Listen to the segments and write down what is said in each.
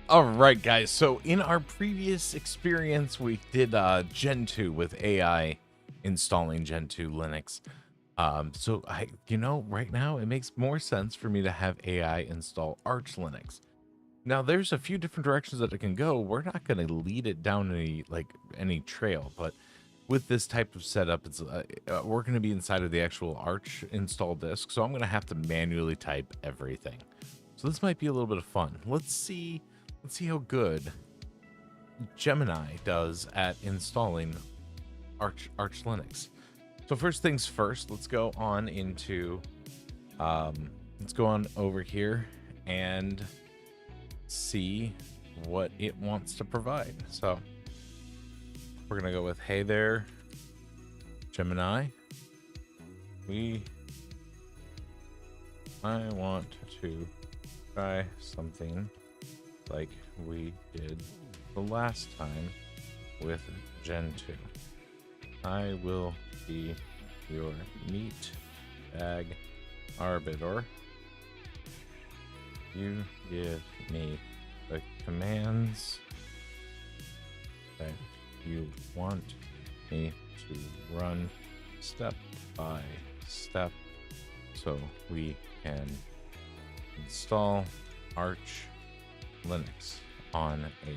All right, guys. So in our previous experience, we did Gentoo with AI installing Gentoo Linux. So right now it makes more sense for me to have AI install Arch Linux. Now, there's a few different directions that it can go. We're not going to lead it down any trail, but with this type of setup, it's we're going to be inside of the actual Arch install disk. So I'm going to have to manually type everything. So this might be a little bit of fun. Let's see how good Gemini does at installing Arch Linux. So first things first, let's go on over here and see what it wants to provide. So we're gonna go with, hey there, Gemini. I want to try something like we did the last time with Gentoo. I will be your meat bag arbiter. You give me the commands that you want me to run step by step so we can install Arch Linux on a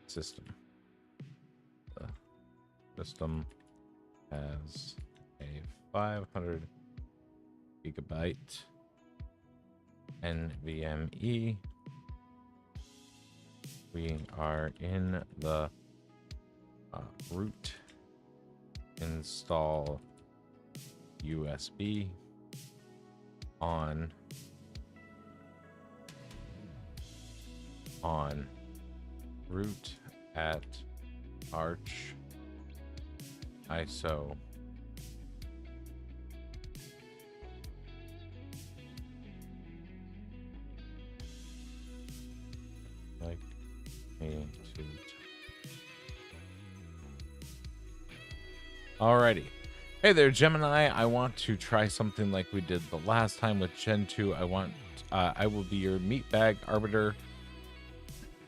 system. The system has a 500 gigabyte NVMe. We are in the root install USB on root at Arch ISO like me to. Alrighty. Hey there, Gemini. I want to try something like we did the last time with Gentoo. I will be your meat bag arbiter.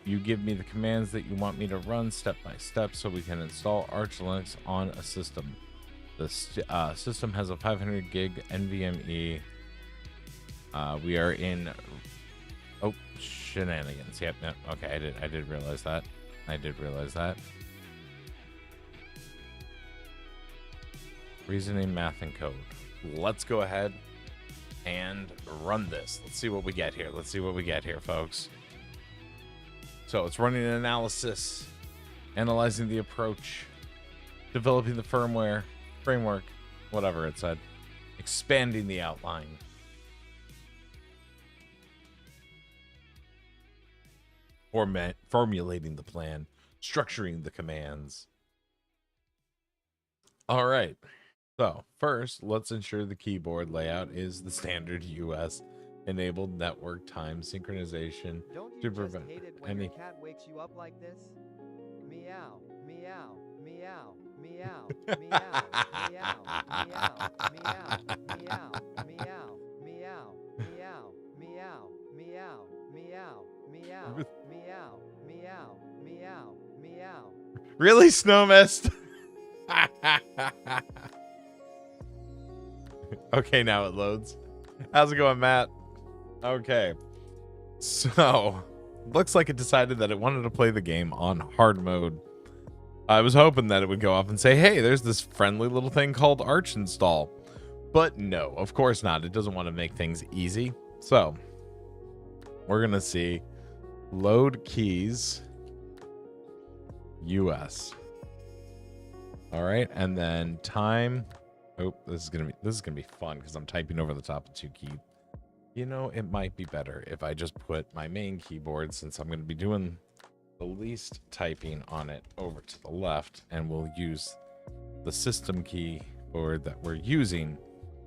You give me the commands that you want me to run step by step so we can install Arch Linux on a system. The system has a 500 gig NVMe. We are in shenanigans. Yep. No, okay, I did realize that. Reasoning, math, and code. Let's go ahead and run this. Let's see what we get here, folks. So it's running an analysis, analyzing the approach, developing the firmware, framework, whatever it said, expanding the outline. Formulating the plan, structuring the commands. All right. So first, let's ensure the keyboard layout is the standard US enabled network time synchronization. Don't you to just prevent hate it when any your cat wakes you up like this? Meow, meow, meow, meow, meow, meow, meow, meow, meow, meow, meow, meow, meow, meow, meow, meow, meow, meow, meow, meow. Really, Snowmist? Okay, now it loads. How's it going, Matt? Okay. So, looks like it decided that it wanted to play the game on hard mode. I was hoping that it would go off and say, hey, there's this friendly little thing called Arch install. But no, of course not. It doesn't want to make things easy. So, we're going to see load keys US. All right, and then time. Oh, this is gonna be fun because I'm typing over the top of two keys. You know, it might be better if I just put my main keyboard, since I'm going to be doing the least typing on it, over to the left, and we'll use the system keyboard that we're using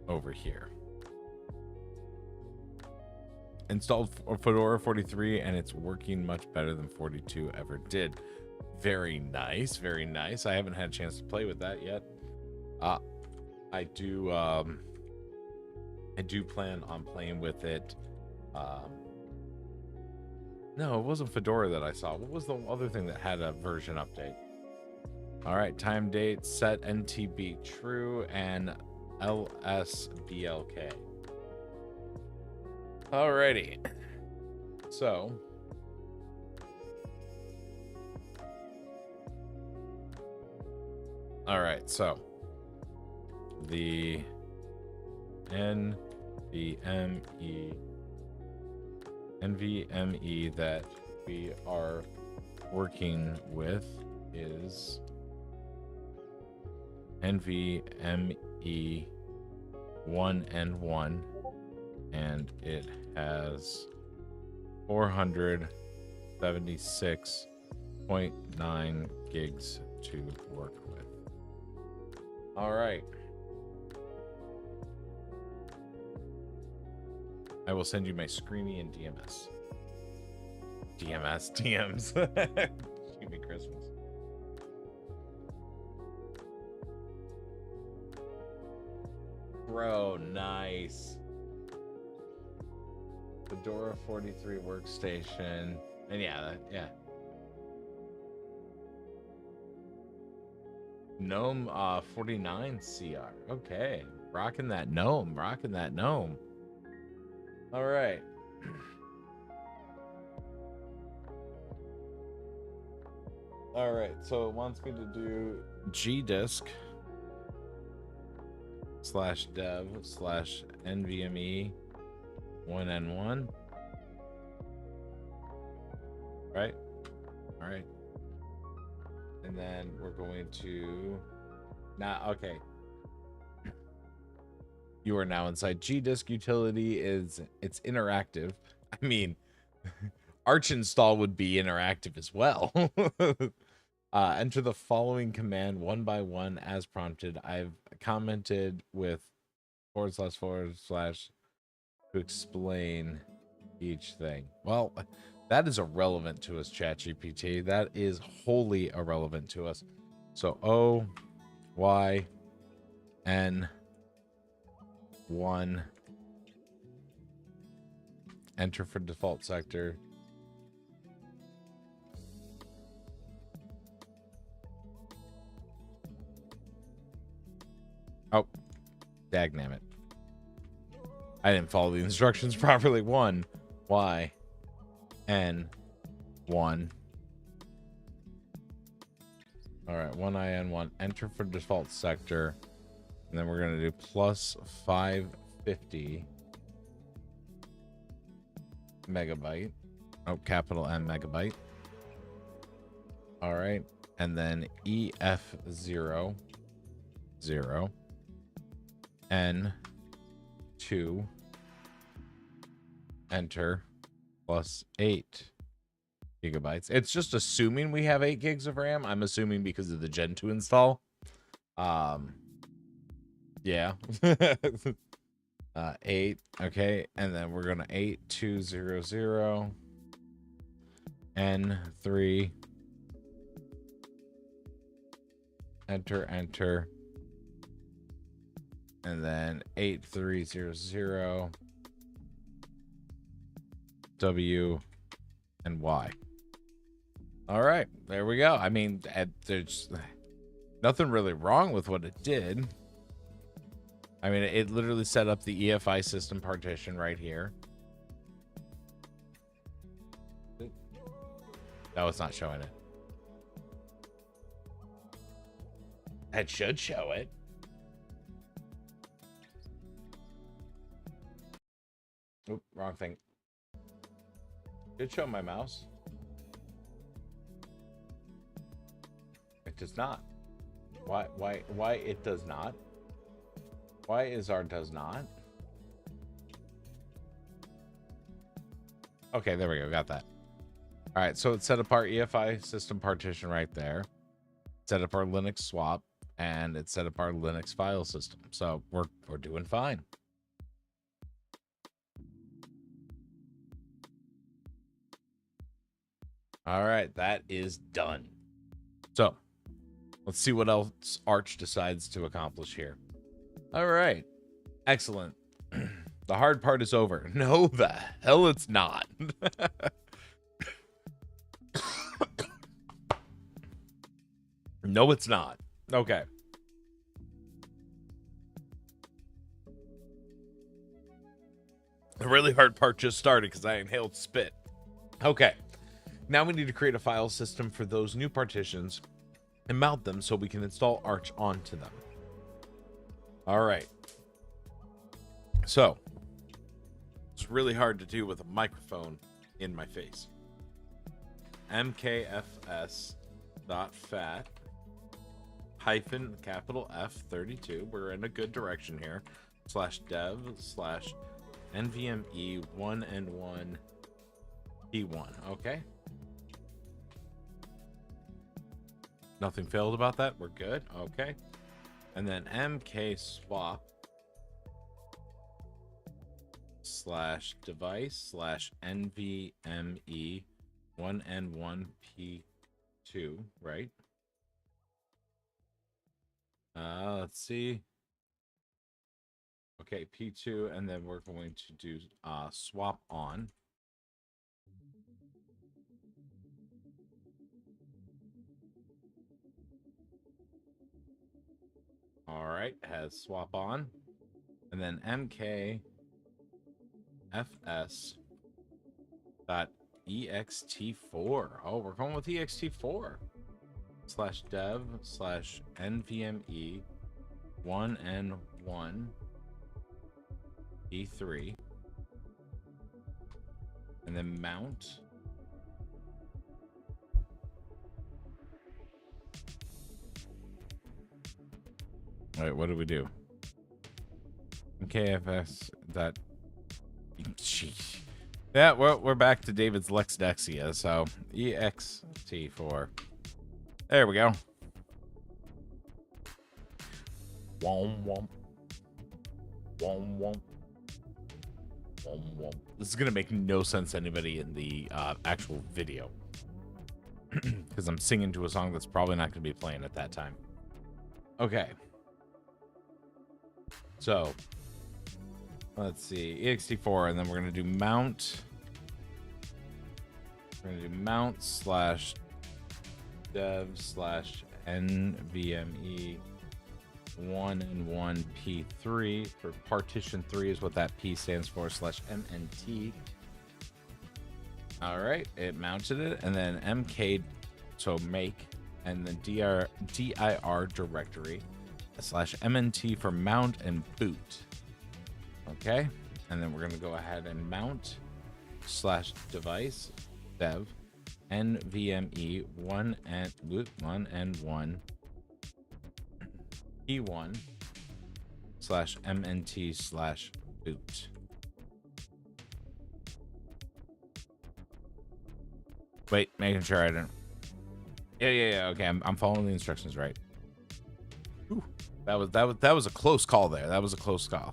over here. Installed Fedora 43, and it's working much better than 42 ever did. Very nice, very nice. I haven't had a chance to play with that yet. I do plan on playing with it No, it wasn't Fedora that I saw. What was the other thing that had a version update? All right, time date, set NTB true, and LSBLK. Alrighty. So, all right, so the NVMe that we are working with is NVMe 1N1, and it has 476.9 gigs to work with. All right. I will send you my screeny and DMS. DMs. Give me Christmas. Bro, nice. Fedora 43 workstation. And yeah. GNOME 49 CR. Okay. Rocking that GNOME. All right. All right. So it wants me to do gdisk /dev/NVMe 1N1. Right? All right. And then we're going to okay. You are now inside gdisk. Utility it's interactive. I mean, Arch install would be interactive as well. Enter the following command one by one as prompted. I've commented with // to explain each thing. Well, that is irrelevant to us, ChatGPT. That is wholly irrelevant to us. So OYN1, enter for default sector. Oh, dagnammit. I didn't follow the instructions properly. 1 Y N 1. All right, 1IN1, enter for default sector, and then we're gonna do +550 megabyte. Oh, capital M megabyte. All right, and then EF0 0 N2, enter, +8 gigabytes. It's just assuming we have 8 gigs of RAM. I'm assuming because of the Gentoo install. Yeah. 8. Okay, and then we're gonna 8200 N3, enter, and then 8300 W and Y. All right, there we go. I mean, there's nothing really wrong with what it did. I mean, it literally set up the EFI system partition right here. No, it's not showing it. It should show it. Oop, wrong thing. Should show my mouse. It does not. Why it does not? Why is our does not? Okay, there we go. Got that. All right, so it set up our EFI system partition right there. Set up our Linux swap, and it set up our Linux file system. So we're doing fine. All right, that is done. So let's see what else Arch decides to accomplish here. All right, excellent. The hard part is over. No, the hell it's not. No, it's not. Okay. The really hard part just started because I inhaled spit. Okay. Now we need to create a file system for those new partitions and mount them so we can install Arch onto them. All right. So it's really hard to do with a microphone in my face. mkfs.fat hyphen capital F32. We're in a good direction here. /dev/ NVMe 1N1 P1. Okay. Nothing failed about that. We're good. Okay. And then mkswap /device /NVMe 1N1 P2, right? Let's see. Okay, P2, and then we're going to do swap on. All right, has swap on. And then mkfs.ext4. Oh, we're going with ext4 /dev /NVMe 1N1 E3, and then mount. All right, what do we do? KFS dot. Jeez. Yeah, we're back to David's Lexdexia. So ext4. There we go. Womp womp. Womp womp. This is gonna make no sense to anybody in the actual video because I'm singing to a song that's probably not gonna be playing at that time. Okay, so let's see, ext4, and then we're gonna do mount. We're gonna do mount /dev /NVMe 1N1 P3 for partition 3 is what that P stands for /MNT. All right, it mounted it, and then MK, so make, and then dir directory /MNT for mount and boot. Okay, and then we're gonna go ahead and mount /device dev NVMe 1N1 P1 /MNT /boot. Wait, making sure I didn't. Yeah. Okay, I'm following the instructions right. Ooh, that was a close call there. That was a close call.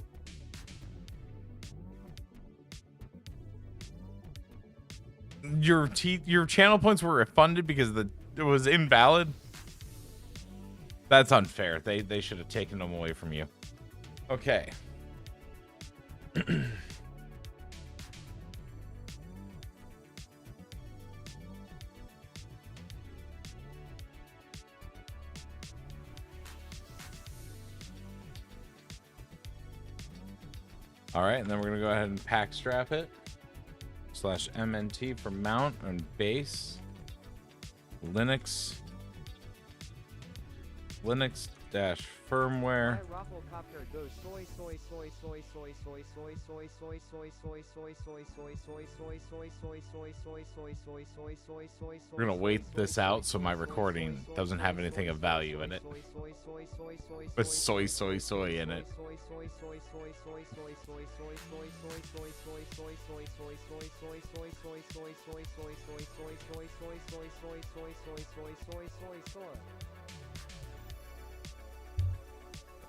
Your channel points were refunded because it was invalid. That's unfair. They should have taken them away from you. Okay. All right, and then we're gonna go ahead and pack strap it /MNT for mount and base Linux dash firmware. We're gonna wait this out so my recording doesn't have anything of value in it. With soy in it.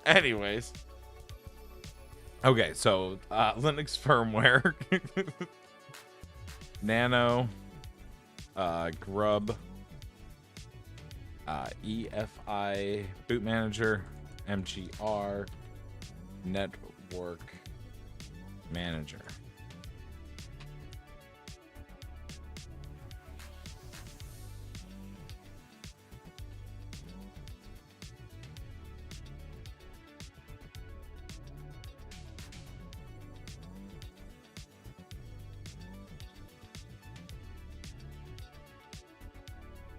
Anyways. Okay, so Linux firmware. Nano grub EFI boot manager MGR network manager.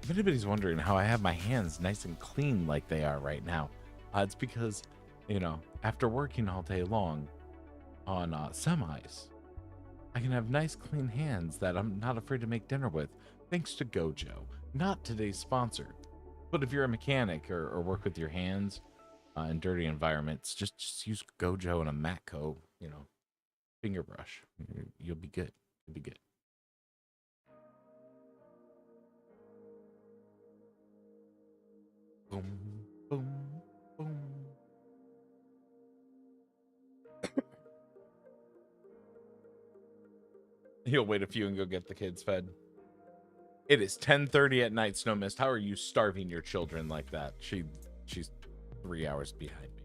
If anybody's wondering how I have my hands nice and clean like they are right now, it's because, you know, after working all day long on semis, I can have nice clean hands that I'm not afraid to make dinner with, thanks to Gojo. Not today's sponsor, but if you're a mechanic or work with your hands in dirty environments, just use Gojo and a Matco, you know, finger brush. You'll be good. You'll be good. Boom, boom, boom. He'll wait a few and go get the kids fed. It is 10:30 at night, Snow Mist. How are you starving your children like that? She's 3 hours behind me.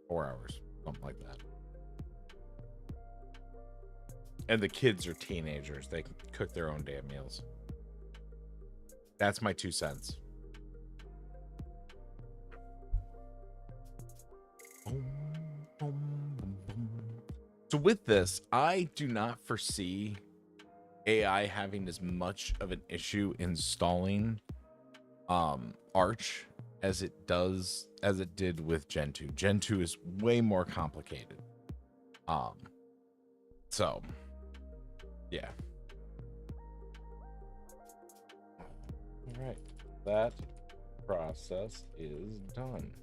4 hours, something like that. And the kids are teenagers. They can cook their own damn meals. That's my 2 cents. So with this, I do not foresee AI having as much of an issue installing Arch as it did with Gentoo. Gentoo is way more complicated. So yeah. All right. That process is done.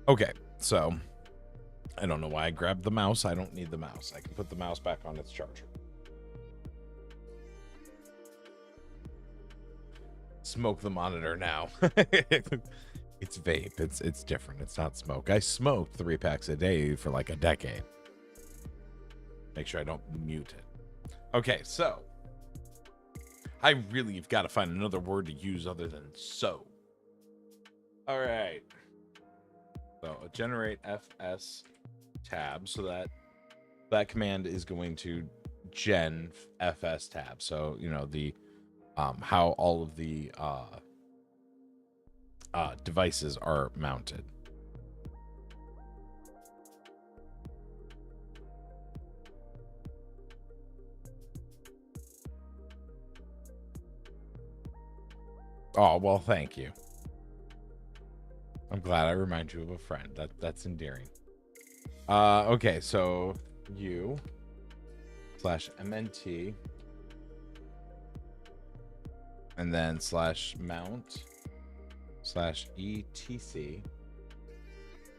Okay, so I don't know why I grabbed the mouse. I don't need the mouse. I can put the mouse back on its charger. Smoke the monitor now. It's vape. It's different. It's not smoke. I smoked 3 packs a day for like a decade. Make sure I don't mute it. Okay, so I really have got to find another word to use other than so. All right. So generate fs tab, so that command is going to gen fs tab. So, you know, the how all of the devices are mounted. Oh, well, thank you. I'm glad I remind you of a friend. That's endearing. Okay, so u/mnt and then /mount/etc.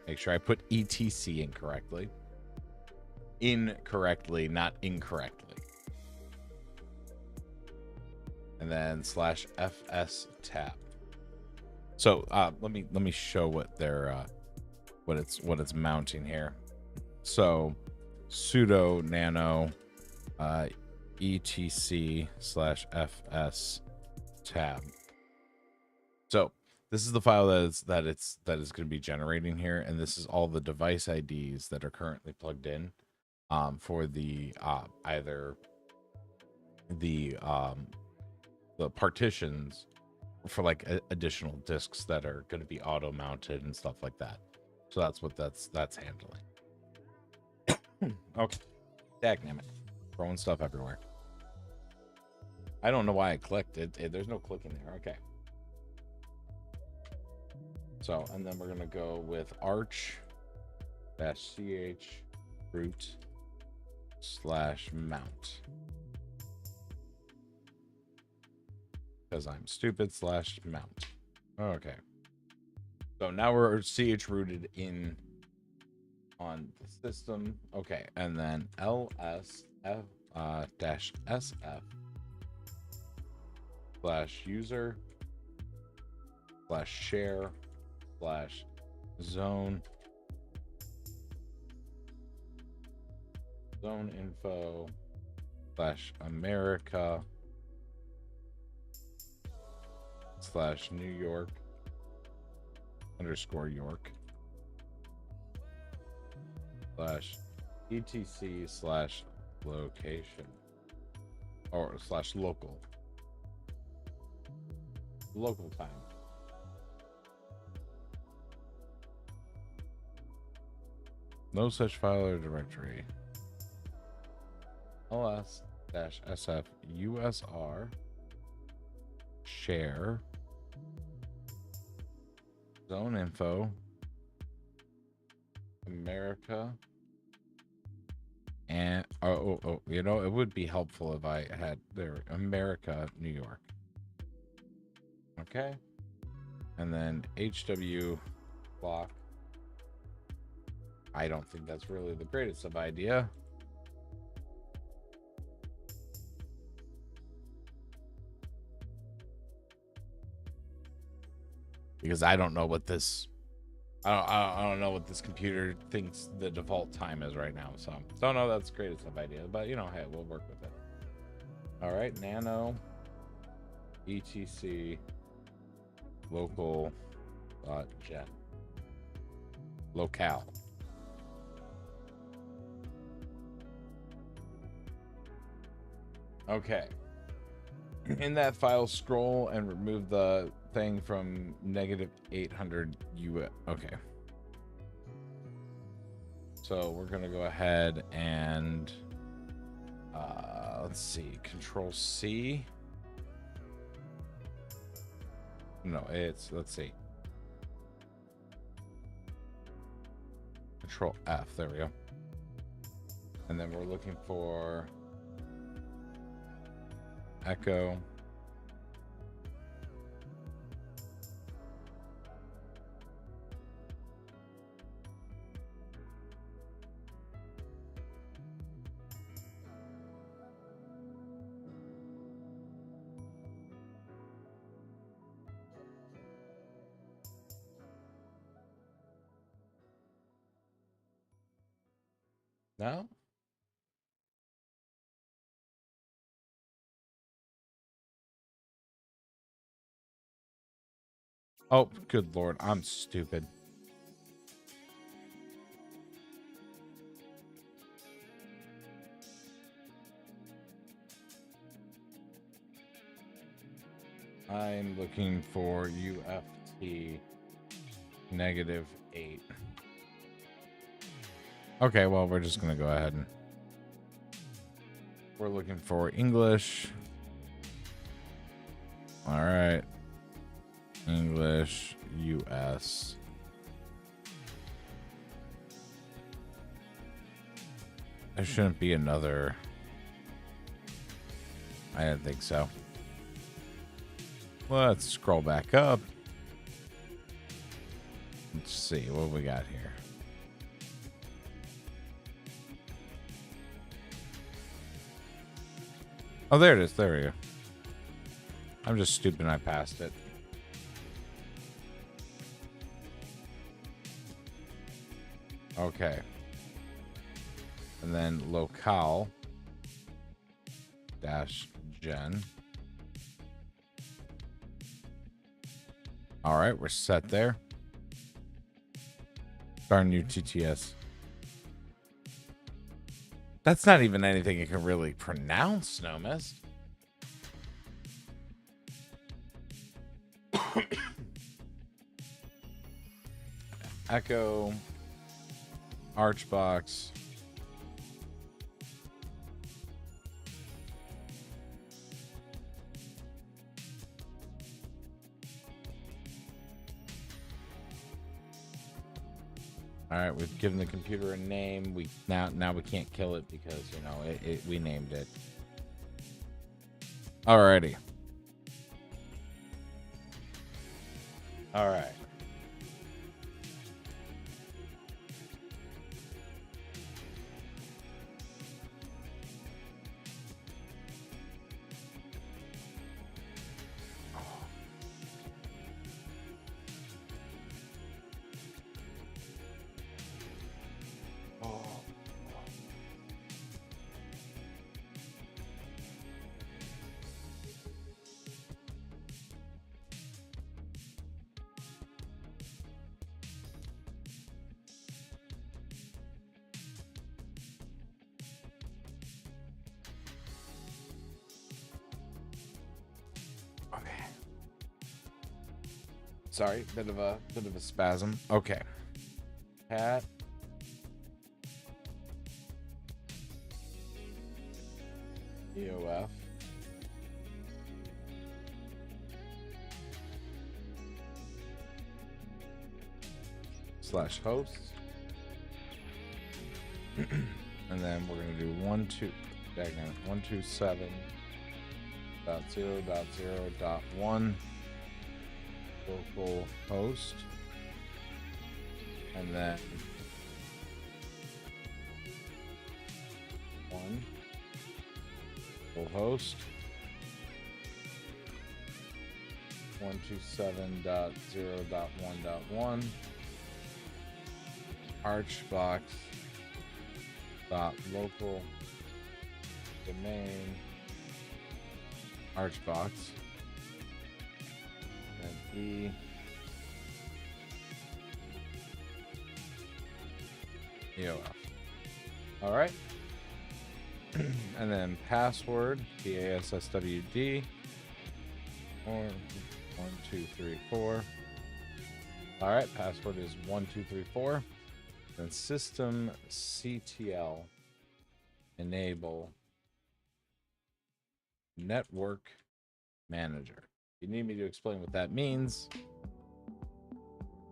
Make sure I put etc incorrectly. Incorrectly, not incorrectly. And then /fs tab. So let me show what they're what it's mounting here. So sudo nano etc/fs tab. So this is the file that is going to be generating here, and this is all the device IDs that are currently plugged in for the either the partitions for like additional disks that are going to be auto mounted and stuff like that. So that's what that's handling. Okay, dagnammit, throwing stuff everywhere. I don't know why I clicked it. There's no clicking there. Okay. So, and then we're gonna go with arch -ch root /mount. Because I'm stupid /mount. Okay. So now we're ch rooted in on the system. Okay, and then -sf /user /share /zone info /America /New York _York slash etc slash location or slash local time. No such file or directory. ls-sf usr share zone info America and you know, it would be helpful if I had there America, New York. Okay, and then HW block. I don't think that's really the greatest of idea. Because I don't know what this I don't know what this computer thinks the default time is right now. So don't know that's the greatest of idea, but you know, hey, we'll work with it. All right, nano etc local gen locale. Okay. In that file, scroll and remove the thing from -800 U. Okay. So we're gonna go ahead and let's see, Control C. No, it's, let's see, Control F. There we go. And then we're looking for echo no. Oh, good Lord, I'm stupid. I'm looking for UFT -8. Okay, well, we're just gonna go ahead and we're looking for English. All right. English US. There shouldn't be another. I didn't think so. Let's scroll back up. Let's see what we got here. Oh, there it is. There we go. I'm just stupid and I passed it. Okay. And then locale -gen. All right, we're set there. Darn you, TTS. That's not even anything you can really pronounce, no mist. Echo Archbox. All right, we've given the computer a name. We now we can't kill it because, you know, we named it. Alrighty. All right. Sorry, bit of a spasm. Okay. Cat EOF / host. And then we're gonna do 127.0.0.1 local host, and then 1 local host 127.0.1.1 archbox local domain archbox and E EOF. All right. And then password PASSWD 1 2 3 4. All right, password is 1 2 3 4. Then system CTL enable network manager. You need me to explain what that means?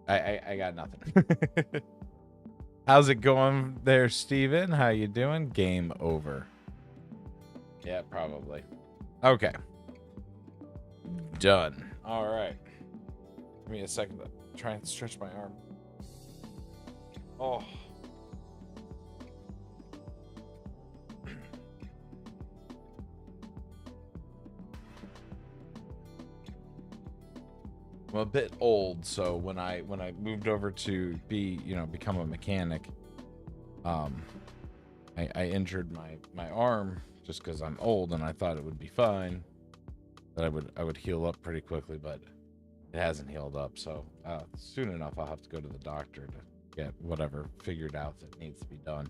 I got nothing. How's it going there, Steven? How you doing? Game over. Yeah, probably. Okay. Done. All right. Give me a second to try and stretch my arm. Oh. I'm a bit old, so when I moved over to become a mechanic, I injured my arm just because I'm old, and I thought it would be fine, that I would heal up pretty quickly, but it hasn't healed up. So soon enough, I'll have to go to the doctor to get whatever figured out that needs to be done.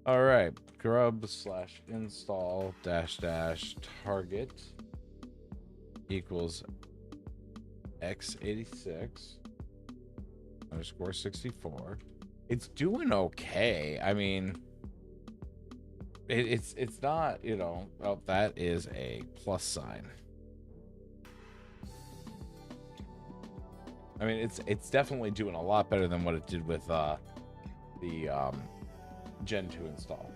All right, grub / install -- target equals x86 _ 64. It's doing okay. I mean, it's not, well, that is a plus sign. I mean, it's definitely doing a lot better than what it did with the Gentoo install.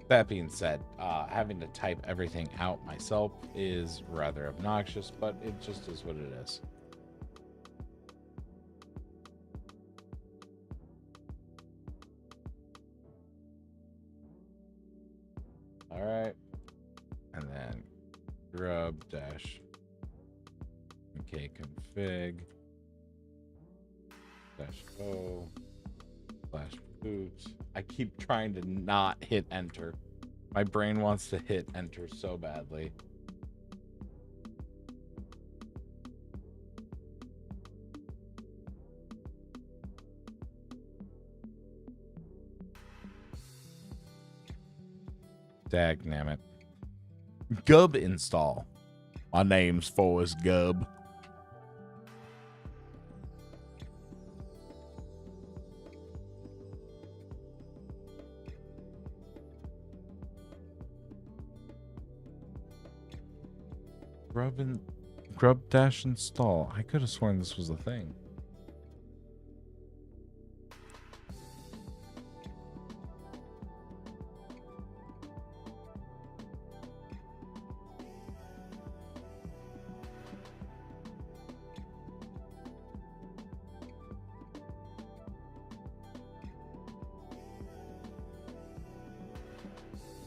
That being said, having to type everything out myself is rather obnoxious, but it just is what it is. All right. And then grub - mkconfig -o /boot. I keep trying to not hit enter. My brain wants to hit enter so badly. Dagnammit. Gub install. My name's Forrest Gub. Grub - install. I could have sworn this was a thing.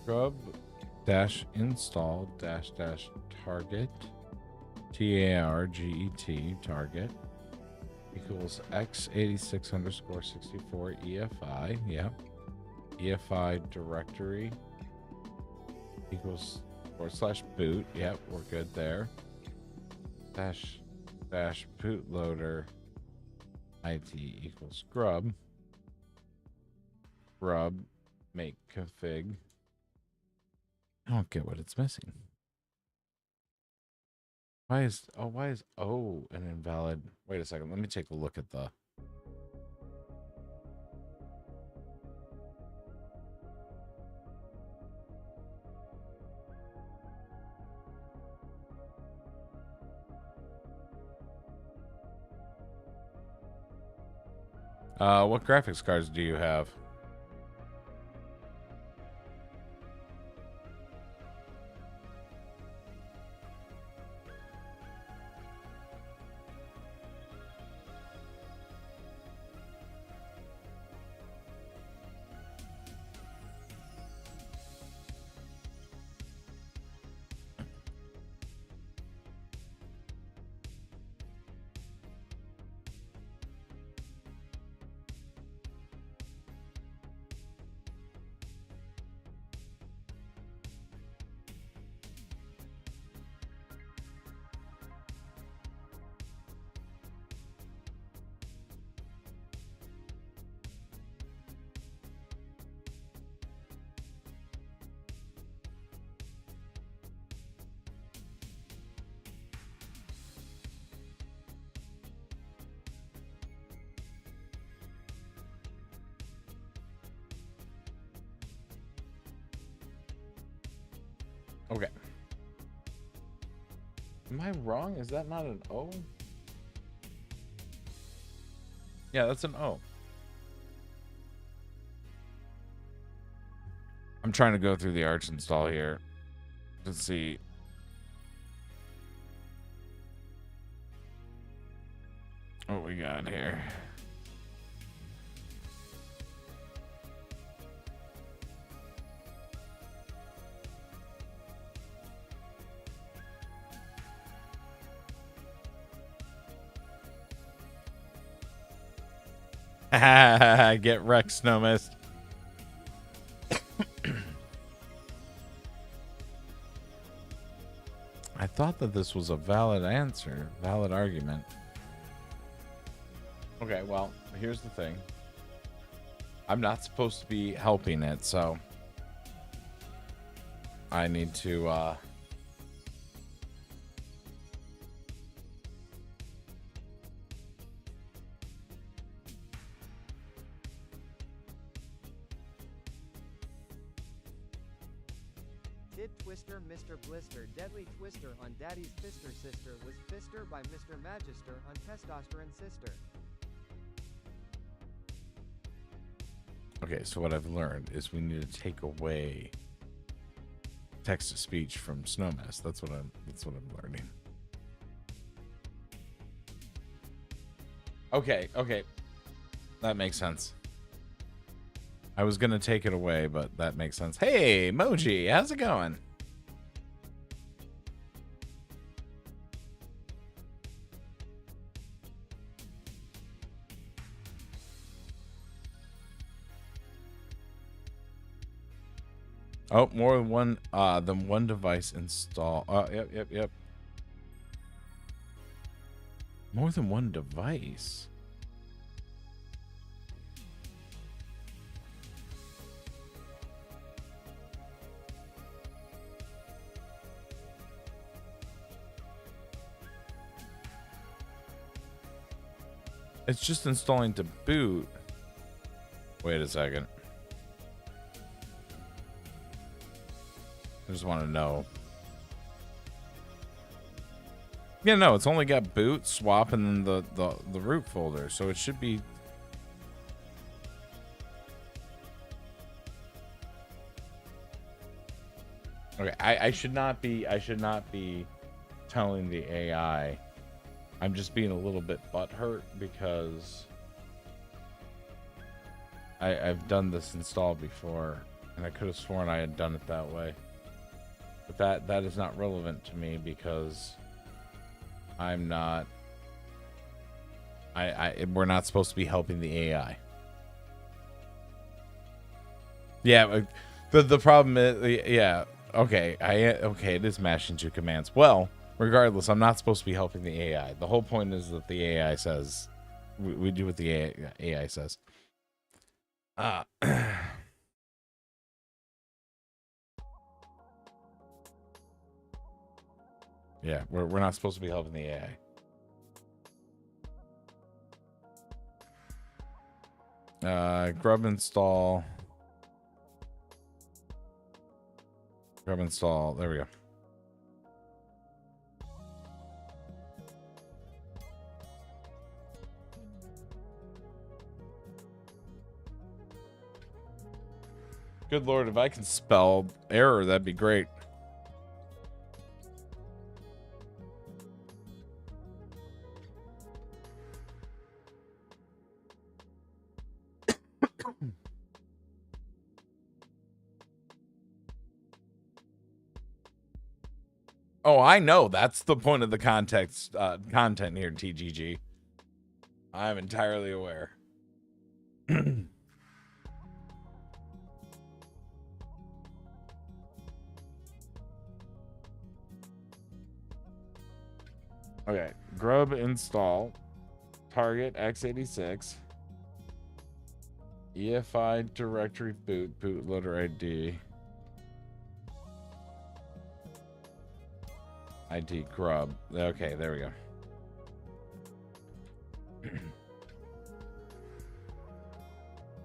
Grub - install - target target equals x86 _ 64 EFI. Yep. EFI directory equals / boot. Yep, we're good there. Dash bootloader IT equals grub make config. I don't get what it's missing. why is O an invalid? Wait a second. Let me take a look at the what graphics cards do you have? Okay. Am I wrong? Is that not an O? Yeah, that's an O. I'm trying to go through the Arch install here to see. What we got here. Get wrecked, Snowmist. I thought that this was a valid answer, valid argument. Okay, well, here's the thing. I'm not supposed to be helping it, so I need to Did Twister Mr. Blister Deadly Twister on Daddy's Fister Sister was Fister by Mr. Magister on Testosterone Sister. Okay, so what I've learned is we need to take away text to speech from Snowmist. That's what I'm learning. Okay. That makes sense. I was gonna take it away, but that makes sense. Hey, Moji, how's it going? Oh, more than one device install. Yep. More than one device. It's just installing to boot. Wait a second. I just want to know. Yeah, no, it's only got boot, swap, and then the root folder, so it should be. Okay, I should not be telling the AI. I'm just being a little bit butthurt because I've done this install before, and I could have sworn I had done it that way. But that is not relevant to me because I'm not. We're not supposed to be helping the AI. Yeah, the problem is, yeah, okay, it is mashing two commands. Well, regardless, I'm not supposed to be helping the AI. The whole point is that the AI says we do what the AI says. Yeah, we're not supposed to be helping the AI. Grub install. Grub install. There we go. Good Lord, if I can spell error, that'd be great. Oh, I know. That's the point of the context content here, TGG. I'm entirely aware. Okay, grub install target x86 EFI directory bootloader ID grub. Okay, there we go.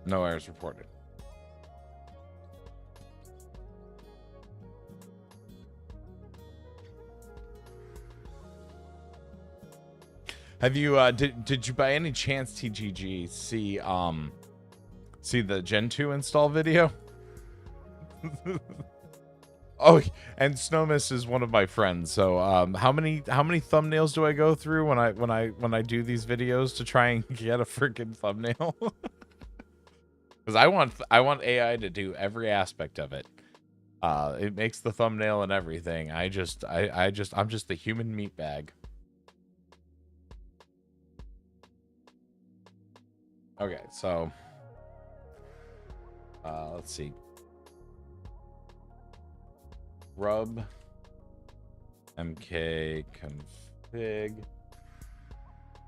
No errors reported. Have you did you by any chance, TGG, see the Gentoo install video? Oh, and Snowmiss is one of my friends. So how many thumbnails do I go through when I do these videos to try and get a freaking thumbnail? Because I want AI to do every aspect of it. It makes the thumbnail and everything. I'm just the human meat bag. Okay, so let's see. Rub mk config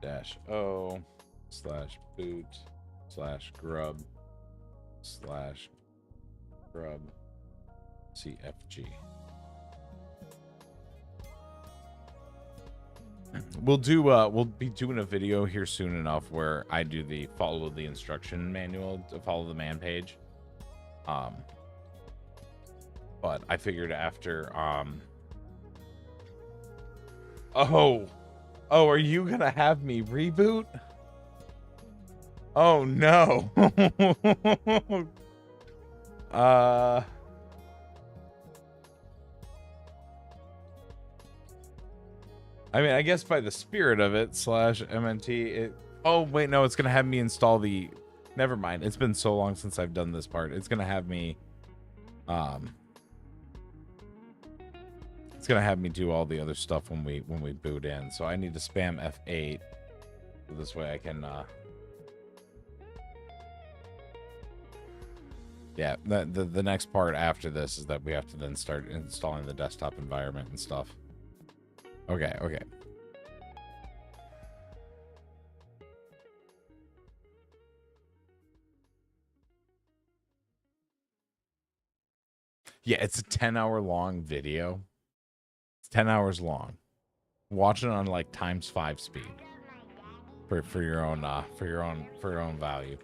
-o /boot /grub /grub cfg. We'll be doing a video here soon enough where I do the follow the instruction manual to follow the man page. But I figured after oh, are you gonna have me reboot? Oh no. I mean, I guess by the spirit of it, /mnt, it... Oh, wait, no, it's going to have me install the... Never mind. It's been so long since I've done this part. It's going to have me... It's going to have me do all the other stuff when we boot in. So I need to spam F8. So this way I can... Yeah, the next part after this is that we have to then start installing the desktop environment and stuff. Okay. Yeah, it's a 10-hour long video. It's 10 hours long. Watch it on like ×5 speed for your own value.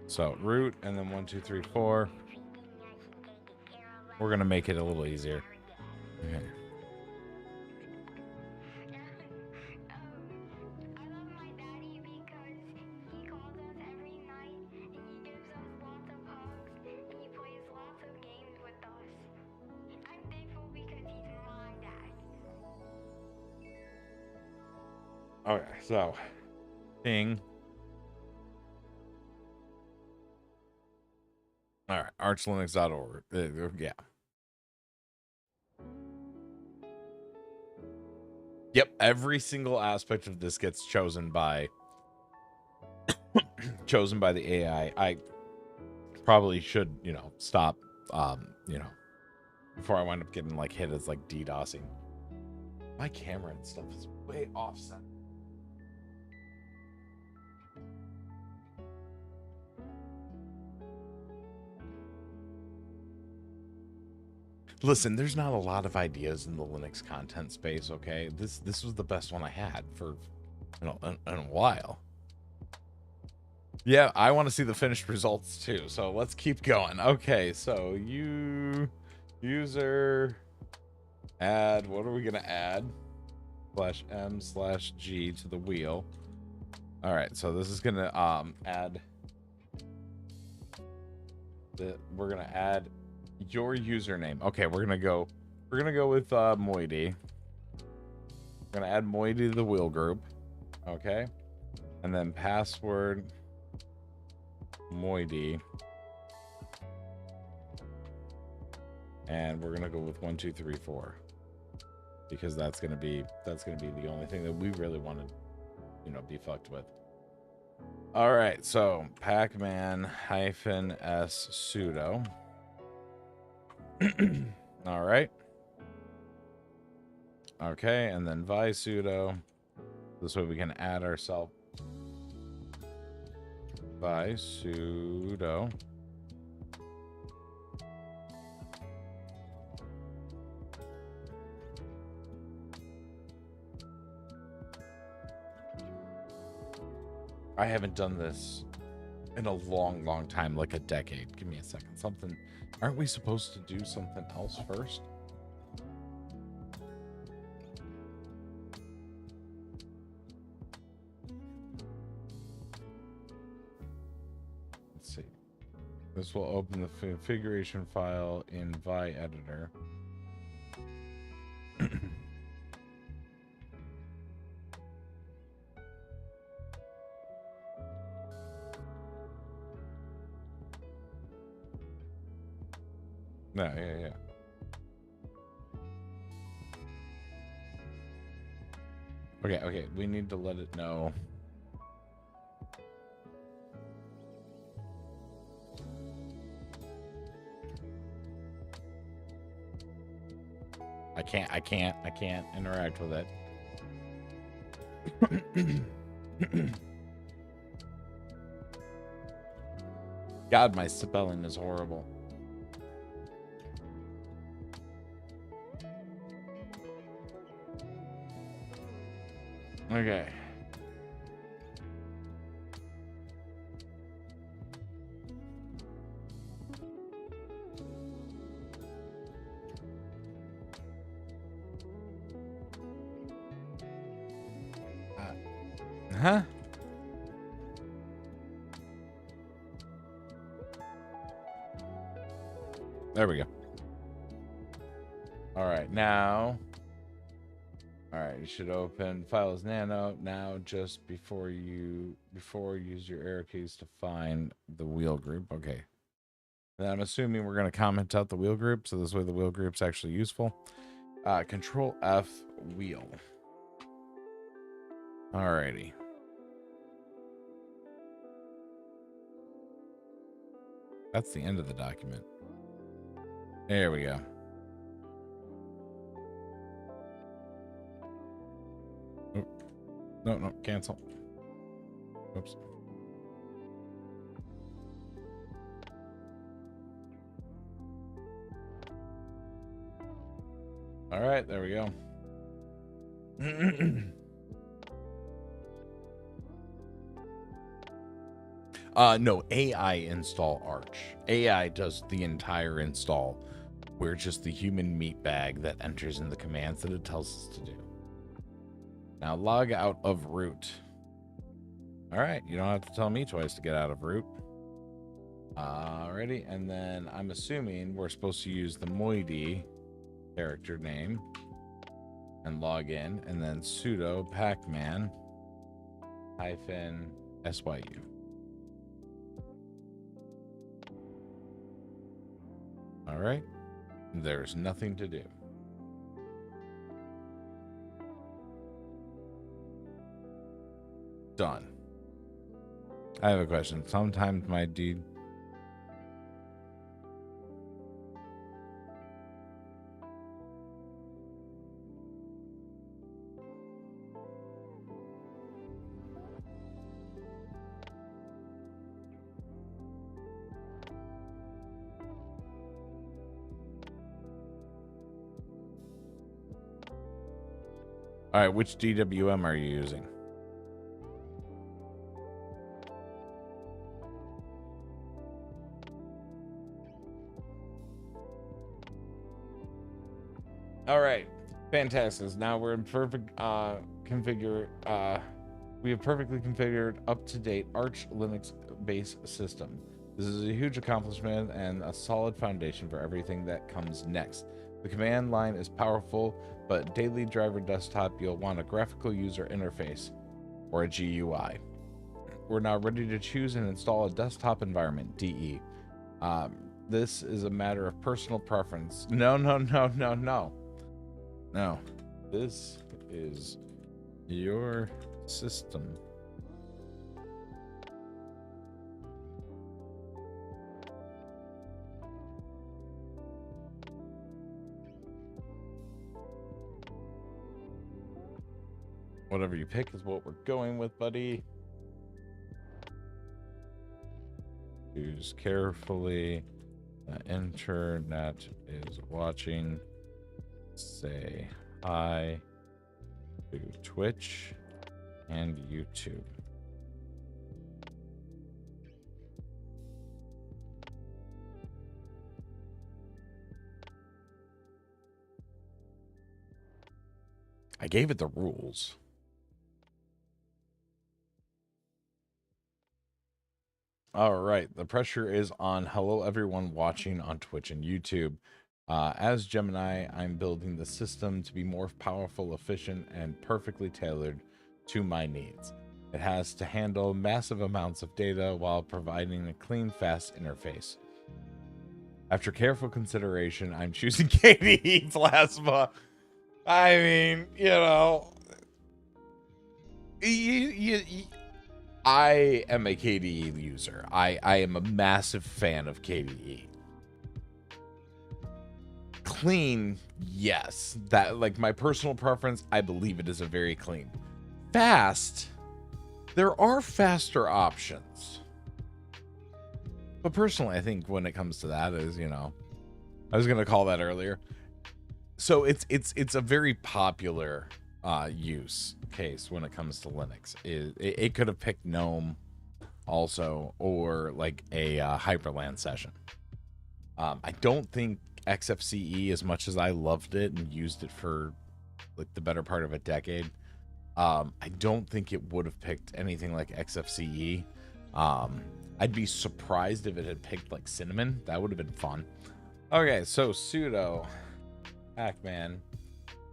So root and then 1 2 3 4. We're gonna make it a little easier. Okay. Okay, so ping. All right, archlinux.org. Yeah. Yep, every single aspect of this gets chosen by the AI. I probably should, stop before I wind up getting like hit as like DDoSing. My camera and stuff is way offset. Listen, there's not a lot of ideas in the Linux content space, okay? This was the best one I had for in a while. Yeah, I want to see the finished results too. So let's keep going. Okay, so user add, what are we gonna add? /m/g to the wheel. All right, so this is gonna add we're gonna add your username. Okay, we're gonna go with Moidy. We're gonna add Moidy to the wheel group. Okay, and then password Moidy, and we're gonna go with 1234 because that's gonna be the only thing that we really want to be fucked with. All right, so pacman -s sudo. All right. Okay, and then vi sudo. This way we can add ourselves. Vi sudo. I haven't done this in a long time, like a decade. Give me a second. Something. Aren't we supposed to do something else first? Let's see. This will open the configuration file in vi editor. No, yeah. Okay, we need to let it know. I can't interact with it. God, my spelling is horrible. Okay. Huh? There we go. All right, now. All right, you should open file as nano now. Just before you use your arrow keys to find the wheel group. Okay. And I'm assuming we're going to comment out the wheel group, so this way the wheel group's actually useful. Control F wheel. Alrighty. That's the end of the document. There we go. Oh. No, cancel. Oops. All right, there we go. No, AI install Arch. AI does the entire install. We're just the human meat bag that enters in the commands that it tells us to do. Now log out of root. All right, you don't have to tell me twice to get out of root. Alrighty, and then I'm assuming we're supposed to use the Moidy character name and log in, and then sudo pacman -syu. All right, there's nothing to do. Done. I have a question. Sometimes my dude. All right, which DWM are you using? All right, fantastic. Now we're in perfect we have perfectly configured up-to-date Arch Linux base system. This is a huge accomplishment and a solid foundation for everything that comes next. The command line is powerful, but daily driver desktop, you'll want a graphical user interface, or a GUI. We're now ready to choose and install a desktop environment, DE. This is a matter of personal preference. No. No, this is your system. Whatever you pick is what we're going with, buddy. Choose carefully. The internet is watching. Say hi to Twitch and YouTube. I gave it the rules. All right, the pressure is on. Hello, everyone watching on Twitch and YouTube. As Gemini, I'm building the system to be more powerful, efficient, and perfectly tailored to my needs. It has to handle massive amounts of data while providing a clean, fast interface. After careful consideration, I'm choosing KDE Plasma. I mean, you know, I am a KDE user. I am a massive fan of KDE. Clean, yes. That, like, my personal preference, I believe it is a very clean. Fast, there are faster options. But personally, I think when it comes to that is, you know, I was going to call that earlier. So it's a very popular use case when it comes to Linux. It could have picked GNOME also, or like a Hyperland session. I don't think XFCE, as much as I loved it and used it for like the better part of a decade, I don't think it would have picked anything like XFCE. I'd be surprised if it had picked like Cinnamon. That would have been fun. Okay, so sudo pacman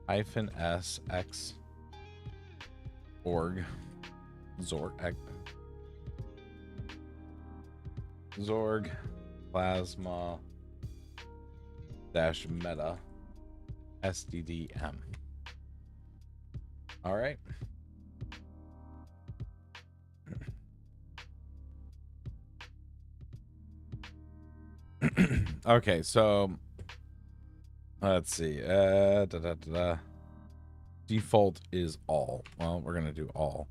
-sx org zorg plasma -meta sddm. All right. Okay, so let's see. Default is all. Well, we're gonna do all.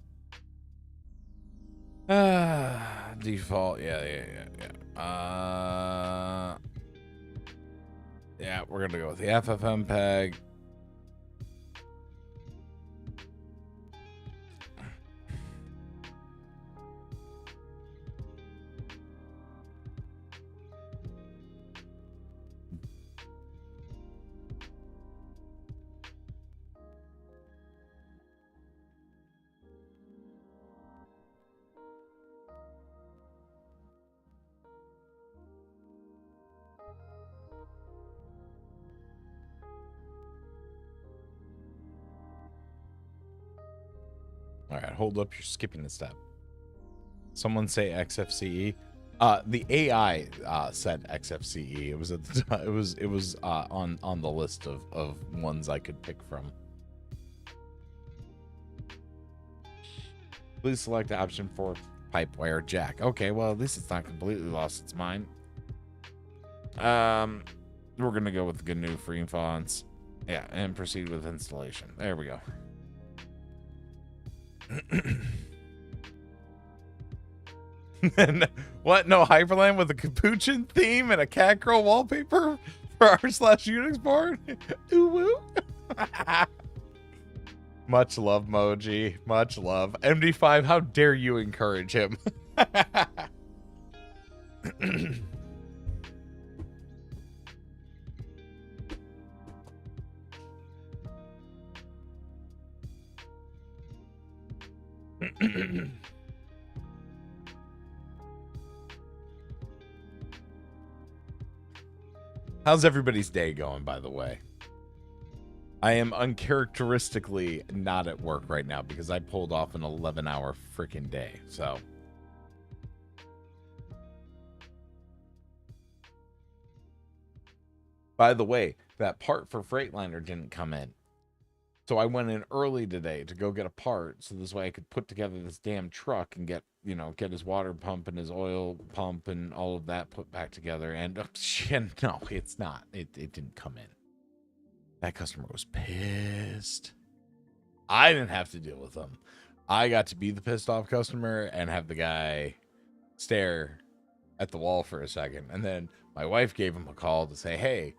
Default, yeah. Yeah, we're gonna go with the FFmpeg. All right, hold up. You're skipping a step. Someone say XFCE. The AI said XFCE. It was at the time, it was on the list of ones I could pick from. Please select the option for pipe wire jack. Okay, well, at least it's not completely lost its mind. We're gonna go with GNU free fonts. Yeah, and proceed with installation. There we go. What? No Hyperland with a capuchin theme and a cat girl wallpaper for r/Unix board? Ooh woo. Much love, Moji. Much love. MD5, how dare you encourage him? How's everybody's day going, by the way? I am uncharacteristically not at work right now because I pulled off an 11-hour freaking day, so. By the way, that part for Freightliner didn't come in. So I went in early today to go get a part so this way I could put together this damn truck and get, you know, get his water pump and his oil pump and all of that put back together. And shit, no, it's not. It didn't come in. That customer was pissed. I didn't have to deal with them. I got to be the pissed off customer and have the guy stare at the wall for a second. And then my wife gave him a call to say, hey,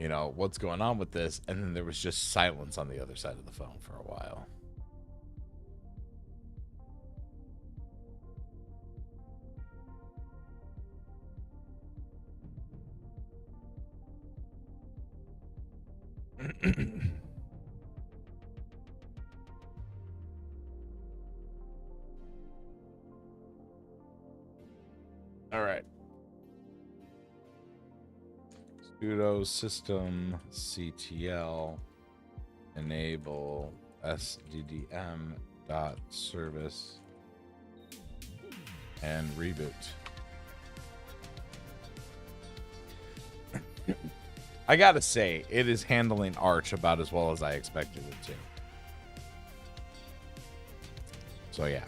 you know, what's going on with this? And then there was just silence on the other side of the phone for a while. All right. Sudo system ctl enable sddm dot service and reboot. I gotta say, it is handling Arch about as well as I expected it to. So yeah,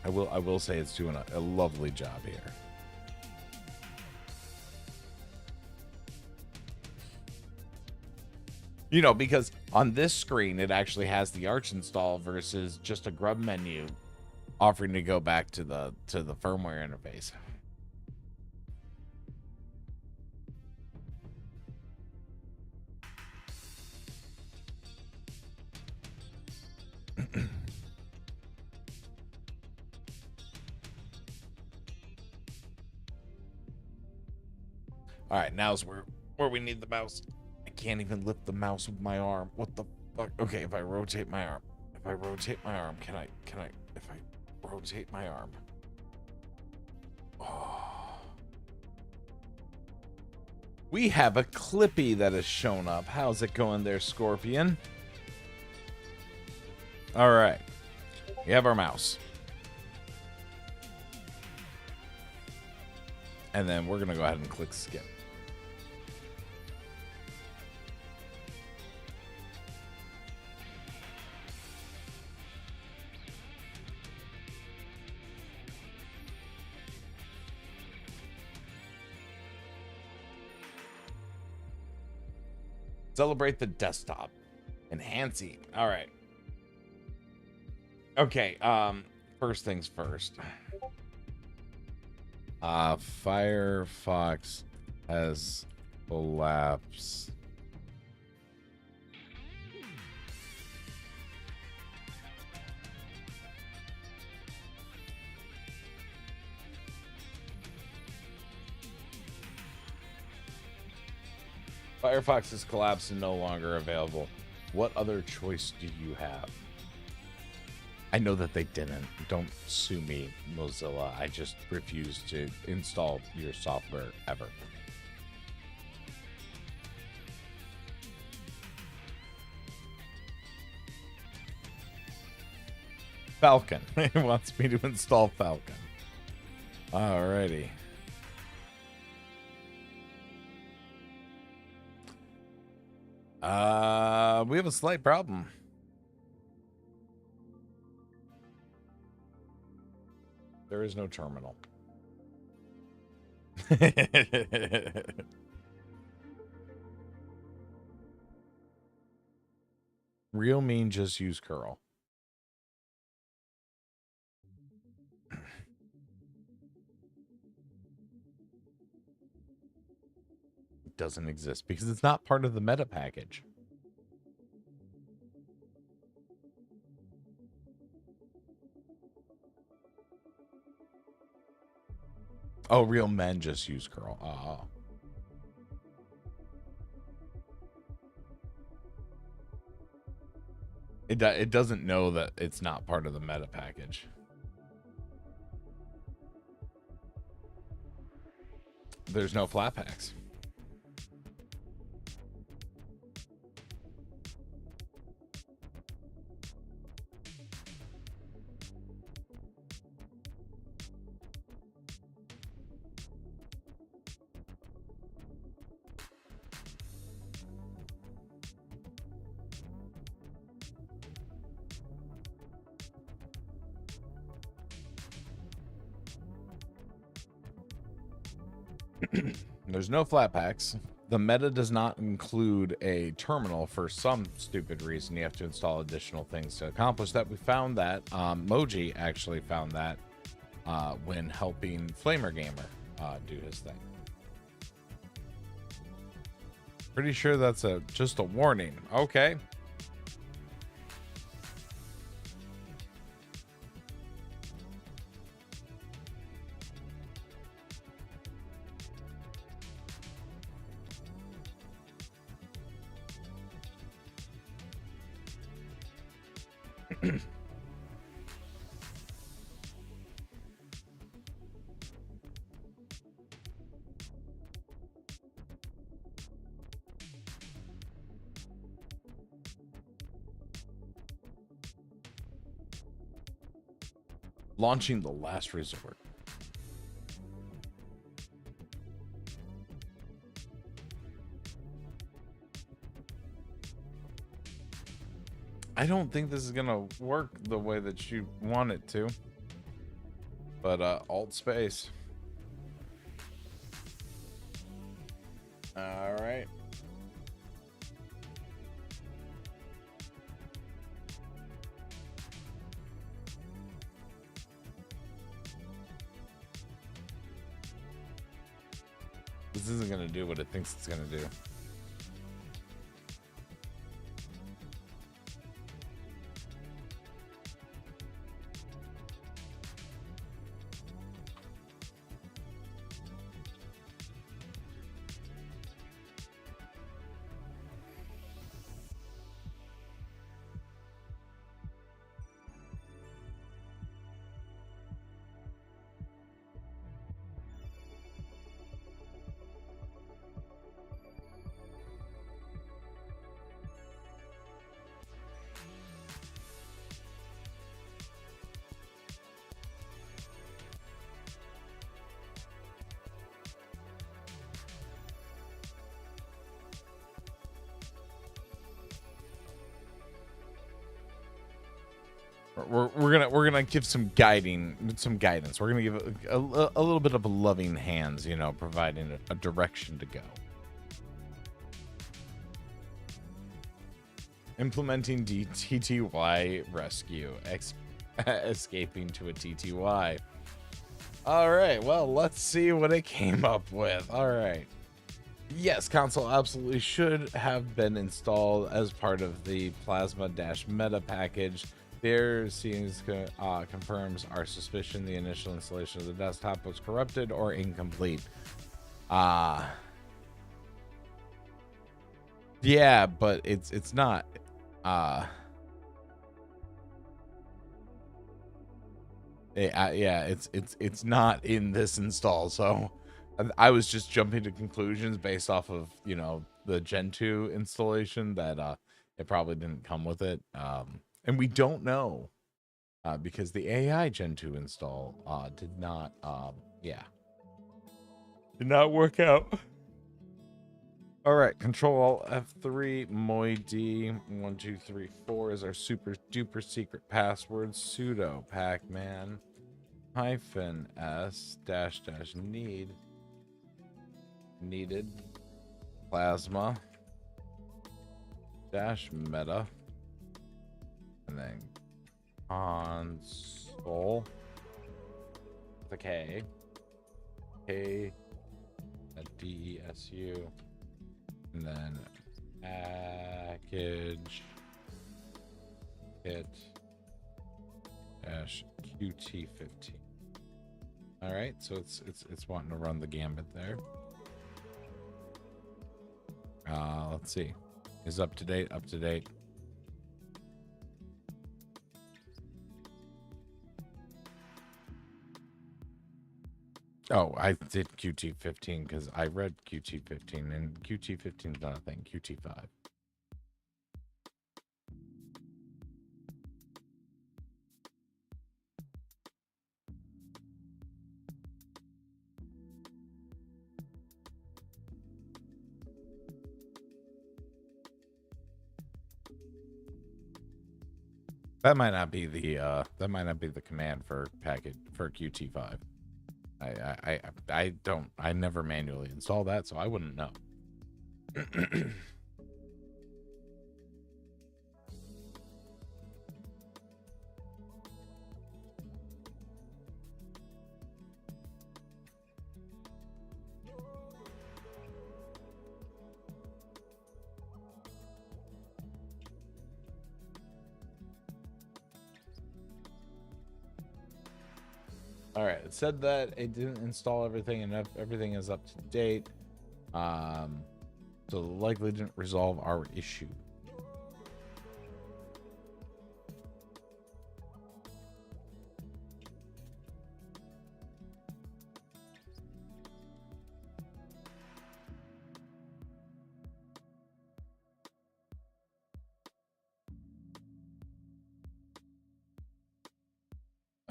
I will say it's doing a lovely job here. You know, because on this screen, it actually has the Arch install versus just a grub menu offering to go back to the firmware interface. All right, now's where we need the mouse. I can't even lift the mouse with my arm. What the fuck? Okay, if I rotate my arm. If I rotate my arm, can I if I rotate my arm? Oh. We have a Clippy that has shown up. How's it going there, Scorpion? All right. We have our mouse. And then we're going to go ahead and click skip. Celebrate the desktop. Enhancing. All right. Okay, first things first. Firefox has collapsed. Firefox has collapsed and no longer available. What other choice do you have? I know that they didn't. Don't sue me, Mozilla. I just refuse to install your software ever. Falcon. It wants me to install Falcon. Alrighty. We have a slight problem. There is no terminal. Real mean just use curl. It doesn't exist because it's not part of the meta package. Oh, real men just use curl. Oh. It doesn't know that it's not part of the meta package. There's no flat packs. There's no flat packs. The meta does not include a terminal for some stupid reason. You have to install additional things to accomplish that. We found that. Moji actually found that when helping Flamer Gamer do his thing. Pretty sure that's just a warning. Okay. Launching the last resort. I don't think this is gonna work the way that you want it to. But alt space. All right. This isn't gonna do what it thinks it's gonna do. We're gonna give some guidance. We're gonna give a little bit of a loving hands, you know, providing a direction to go. Implementing TTY rescue, escaping to a TTY. All right, well, let's see what it came up with. All right. Yes, console absolutely should have been installed as part of the Plasma-Meta package. There seems confirms our suspicion the initial installation of the desktop was corrupted or incomplete. Yeah, but it's not. Yeah, it's not in this install. So I was just jumping to conclusions based off of, you know, the Gentoo installation that it probably didn't come with it. And we don't know because the AI Gentoo install did not work out. All right, Control F3 moid 1234 is our super duper secret password. Sudo pacman -s needed plasma -meta and then console with a K DESU and then package hit -qt15. All right, so it's wanting to run the gambit there. Let's see. Is up to date, up to date. Oh, I did Qt15 because I read Qt15 and Qt15 is not a thing. Qt5. That might not be the command for package for Qt5. I never manually install that, so I wouldn't know. All right, it said that it didn't install everything and everything is up to date. So likely didn't resolve our issue.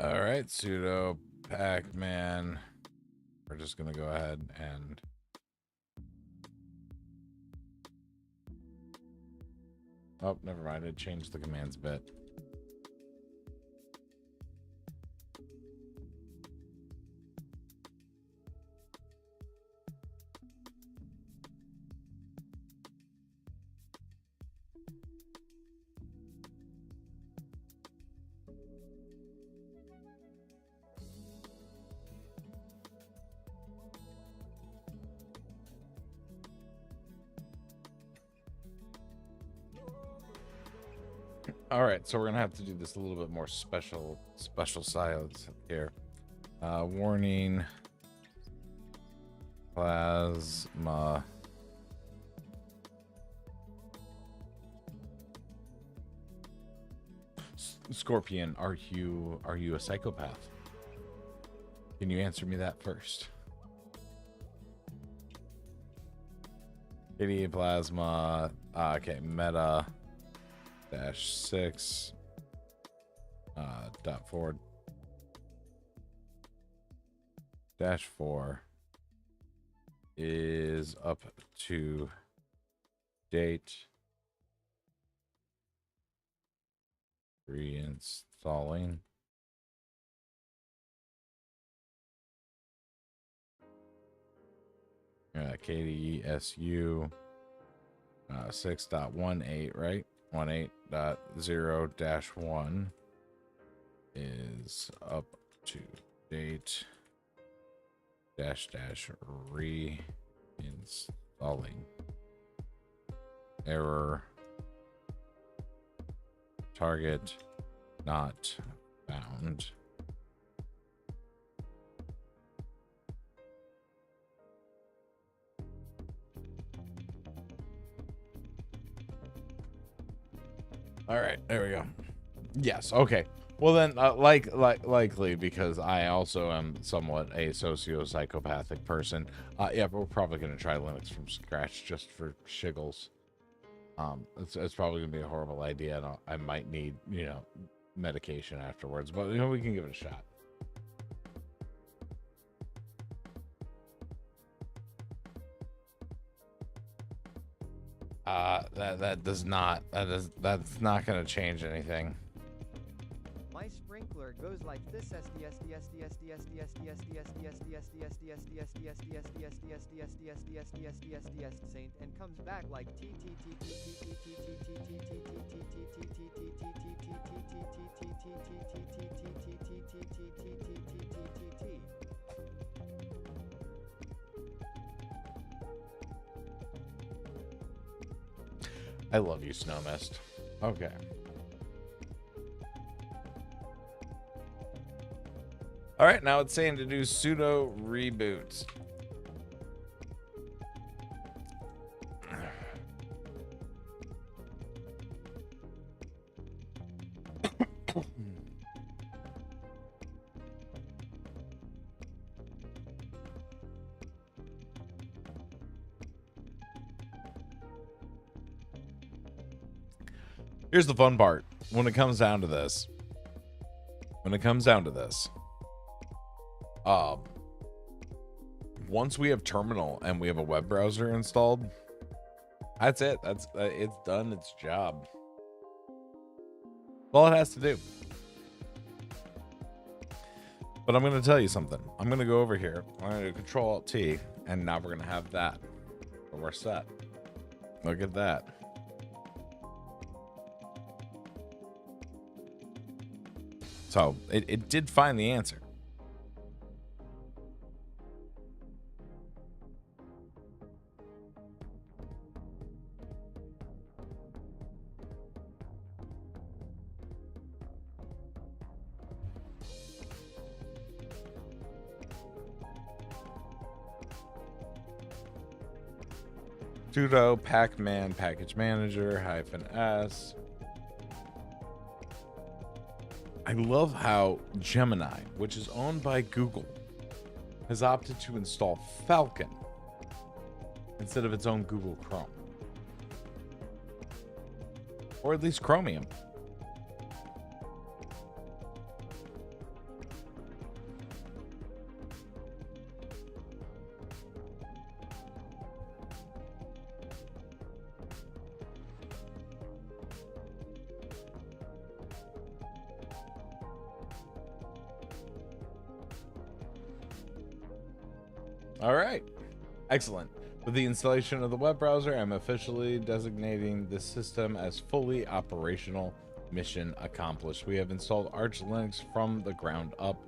All right, sudo pacman. We're just gonna go ahead and oh, never mind. It changed the commands a bit. All right, so we're gonna have to do this a little bit more special silence here. Warning. Plasma. Scorpion, are you a psychopath? Can you answer me that first? Idiot plasma. Okay, meta. -6 dot forward -4 is up to date. Reinstalling. KDESU 6.18, right? 18.0-1 is up to date. Reinstalling. Error. Target not found. All right, there we go. Yes, okay. Well then, likely because I also am somewhat a socio-psychopathic person. Yeah, but we're probably gonna try Linux from scratch just for shiggles. It's probably gonna be a horrible idea, and I might need, you know, medication afterwards. But you know, we can give it a shot. That's not gonna change anything. My sprinkler goes like this: saint and comes back like I love you, Snow Mist. Okay. All right, now it's saying to do sudo reboot. Here's the fun part. When it comes down to this, once we have terminal and we have a web browser installed, that's it. That's it's done its job. All it has to do. But I'm going to tell you something. I'm going to go over here. I'm going to Control Alt T, and now we're going to have that. And we're set. Look at that. So it did find the answer. Sudo pacman package manager -s. I love how Gemini, which is owned by Google, has opted to install Falcon instead of its own Google Chrome. Or at least Chromium. All right, excellent. With the installation of the web browser, I'm officially designating the system as fully operational. Mission accomplished. We have installed Arch Linux from the ground up.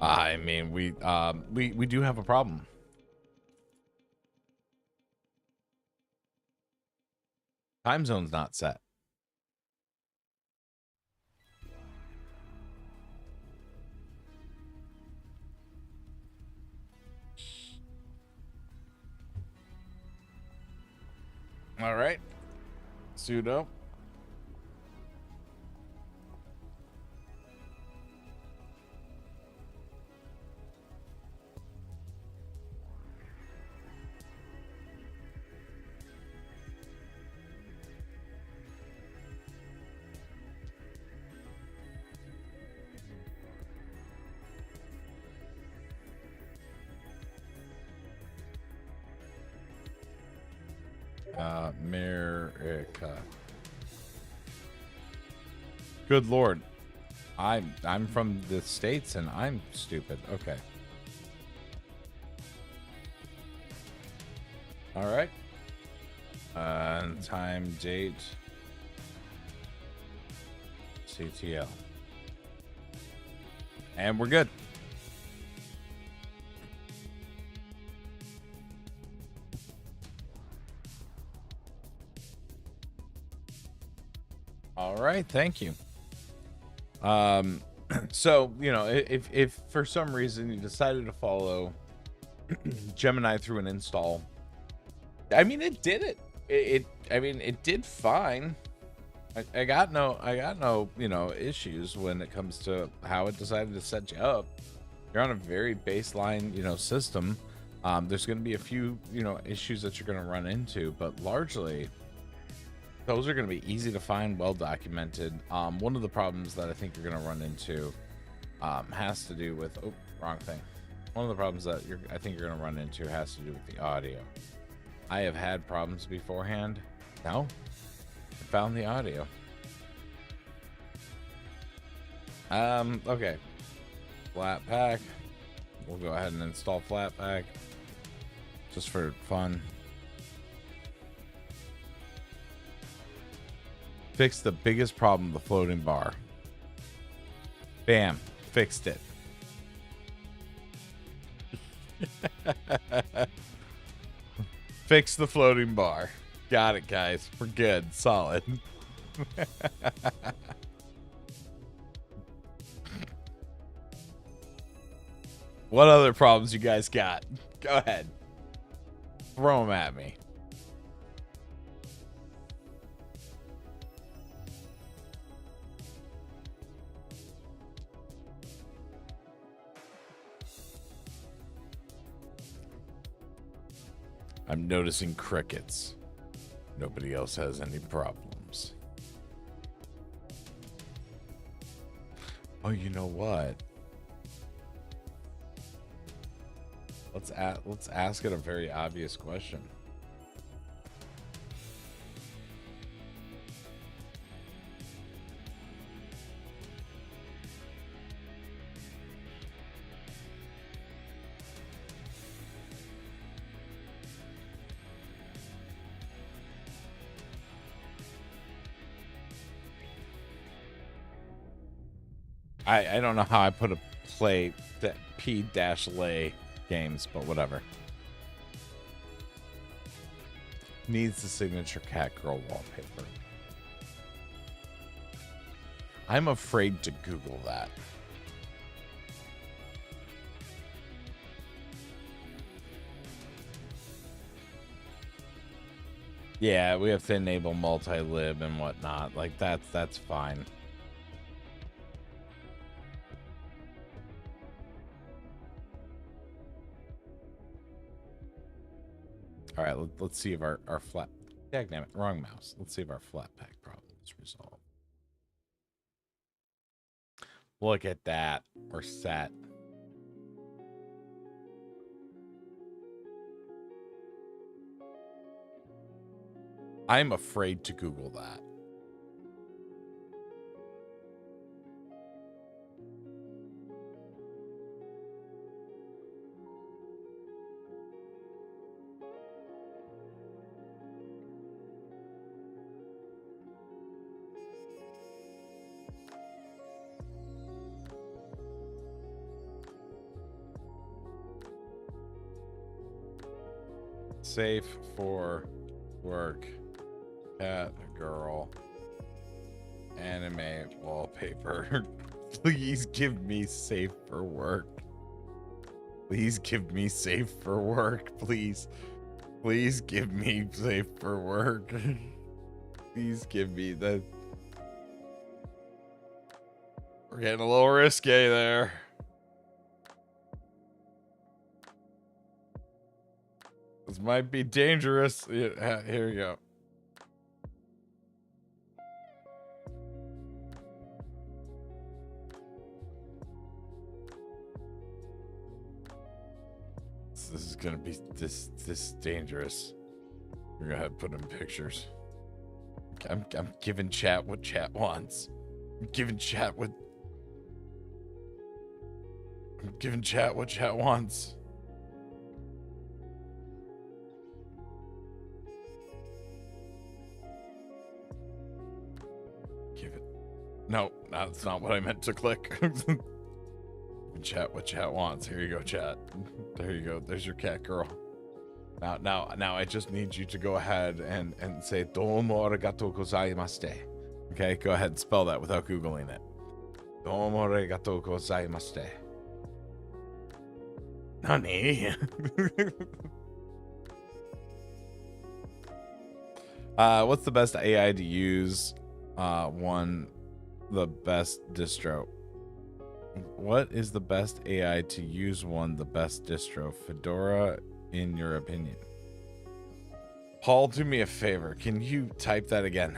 I mean, we do have a problem. Time zone's not set. All right, sudo America. Good Lord. I'm from the States and I'm stupid. Okay. All right. Time, date, CTL. And we're good. All right, thank you. So, you know, if for some reason you decided to follow Gemini through an install, I mean, it did it. I mean, it did fine. I got no, you know, issues when it comes to how it decided to set you up. You're on a very baseline, you know, system. There's going to be a few, you know, issues that you're going to run into, but largely those are going to be easy to find, well documented. One of the problems that I think you're going to run into has to do with wrong thing. One of the problems that I think you're going to run into has to do with the audio. I have had problems beforehand. No, I found the audio. Okay. Flatpak. We'll go ahead and install Flatpak just for fun. Fix the biggest problem, the floating bar. Bam, fixed it. Fix the floating bar. Got it, guys. We're good. Solid. What other problems you guys got? Go ahead. Throw them at me. I'm noticing crickets. Nobody else has any problems. Oh, you know what? Let's ask it a very obvious question. I don't know how I put a play that p-lay games, but whatever. Needs the signature cat girl wallpaper. I'm afraid to Google that. Yeah, we have to enable multi-lib and whatnot. Like that's fine. All right, let's see if our flat... Dagnammit, wrong mouse. Let's see if our flat pack problem is resolved. Look at that. We're set. I'm afraid to Google that. Safe for work. Cat girl. Anime wallpaper. Please give me safe for work. Please give me safe for work. Please. Please give me safe for work. Please give me the... We're getting a little risque there. This might be dangerous. Yeah, here we go. This is gonna be this dangerous. We're gonna have to put in pictures. I'm giving chat what chat wants. I'm giving chat what chat wants. No, that's not what I meant to click. Chat what chat wants. Here you go, chat. There you go. There's your cat girl. Now I just need you to go ahead and say domo arigato gozaimashite. Okay, go ahead and spell that without Googling it. Domo arigato gozaimashite. Nani? What's the best AI to use? The best distro. What is the best AI to use the best distro? Fedora, in your opinion? Paul, do me a favor. Can you type that again?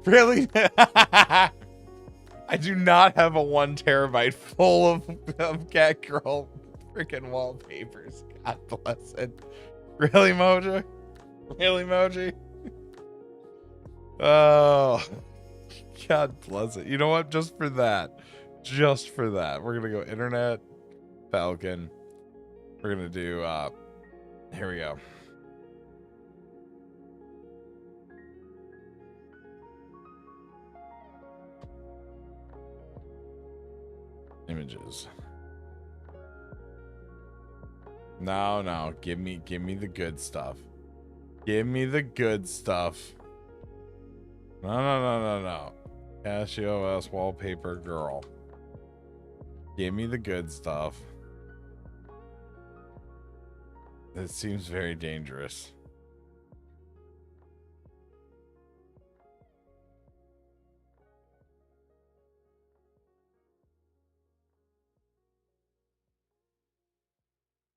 Really? I do not have a 1 terabyte full of cat girl freaking wallpapers. God bless it. Really, Mojo? Really, Moji? Oh, God bless it. You know what? Just for that, we're gonna go internet, Falcon. We're gonna do. Here we go. Images. No, give me the good stuff. Give me the good stuff. No. PikaOS wallpaper girl. Give me the good stuff. It seems very dangerous.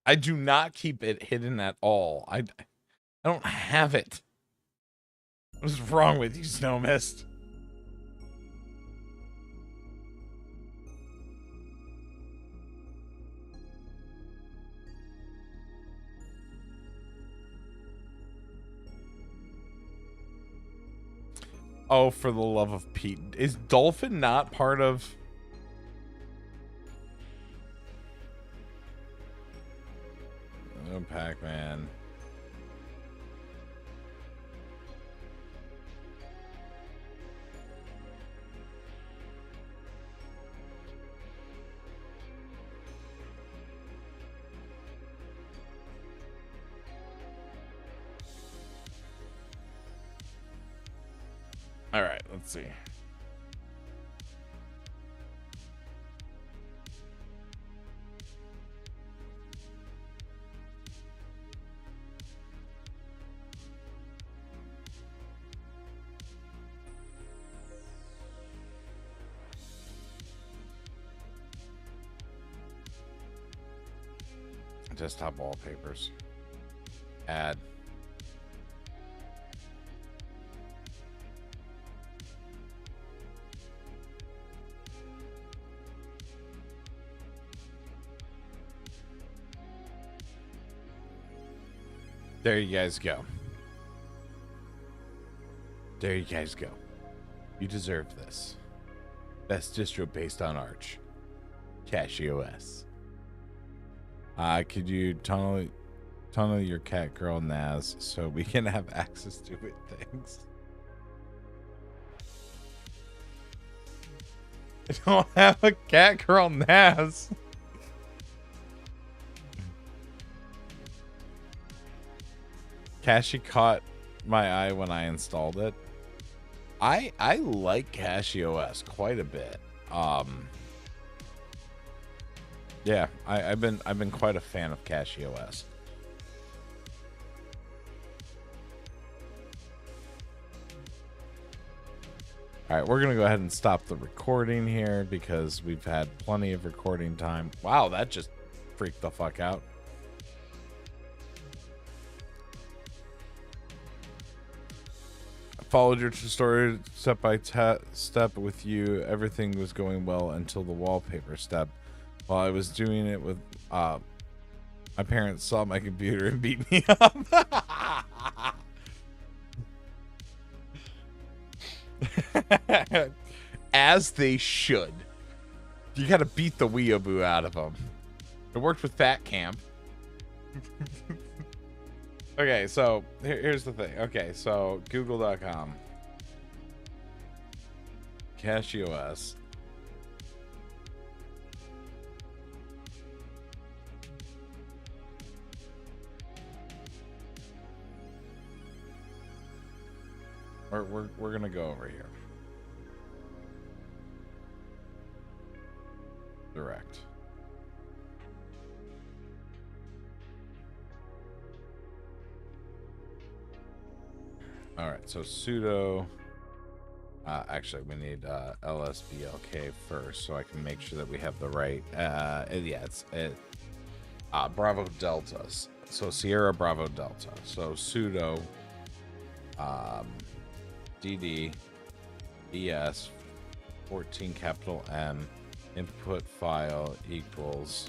I do not keep it hidden at all. I don't have it. What is wrong with you, Snow Mist? Oh, for the love of Pete. Is Dolphin not part of... Oh, Pac-Man. All right, let's see. Desktop wallpapers. Add. There you guys go. There you guys go. You deserve this. Best distro based on Arch. PikaOS. Could you tunnel your cat girl Naz so we can have access to it? Thanks. I don't have a cat girl Naz. Cashy caught my eye when I installed it. I like PikaOS quite a bit. Yeah, I've been quite a fan of PikaOS. All right, we're gonna go ahead and stop the recording here because we've had plenty of recording time. Wow, that just freaked the fuck out. Followed your story step by step with you. Everything was going well until the wallpaper step. While I was doing it with my parents saw my computer and beat me up. As they should. You gotta beat the weeaboo out of them. It worked with Fat Camp. Okay, so here's the thing. Okay, so google.com. PikaOS. We're gonna go over here. Direct. All right, so sudo. Actually, we need lsblk first, so I can make sure that we have the right. Yeah, it's Bravo Delta. So Sierra Bravo Delta. So sudo dd es 14 capital M input file equals.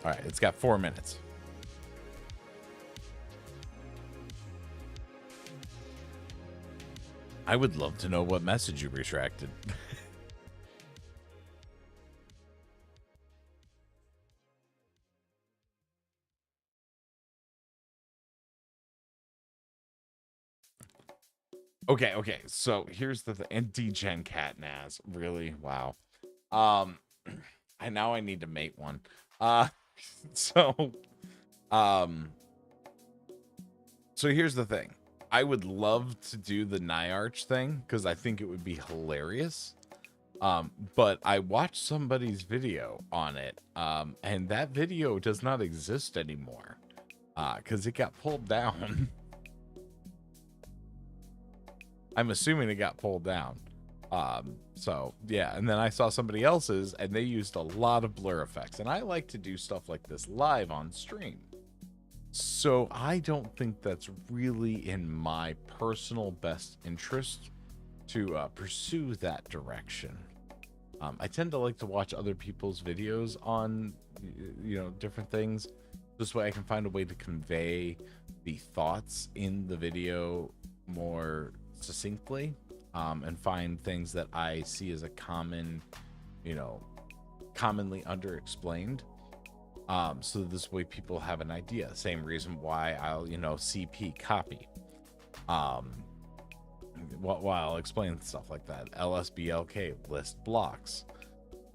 All right, it's got 4 minutes. I would love to know what message you retracted. Okay. So here's the thing. And degen cat Naz. Really? Wow. I need to mate one. So So here's the thing. I would love to do the NIARCH thing because I think it would be hilarious. But I watched somebody's video on it, and that video does not exist anymore because it got pulled down. I'm assuming it got pulled down. So yeah, and then I saw somebody else's and they used a lot of blur effects, and I like to do stuff like this live on stream. So I don't think that's really in my personal best interest to pursue that direction. I tend to like to watch other people's videos on, different things. This way I can find a way to convey the thoughts in the video more succinctly, and find things that I see as a common, commonly underexplained. So this way people have an idea. Same reason why I'll, CP copy. While I'll explain stuff like that. LSBLK, list blocks.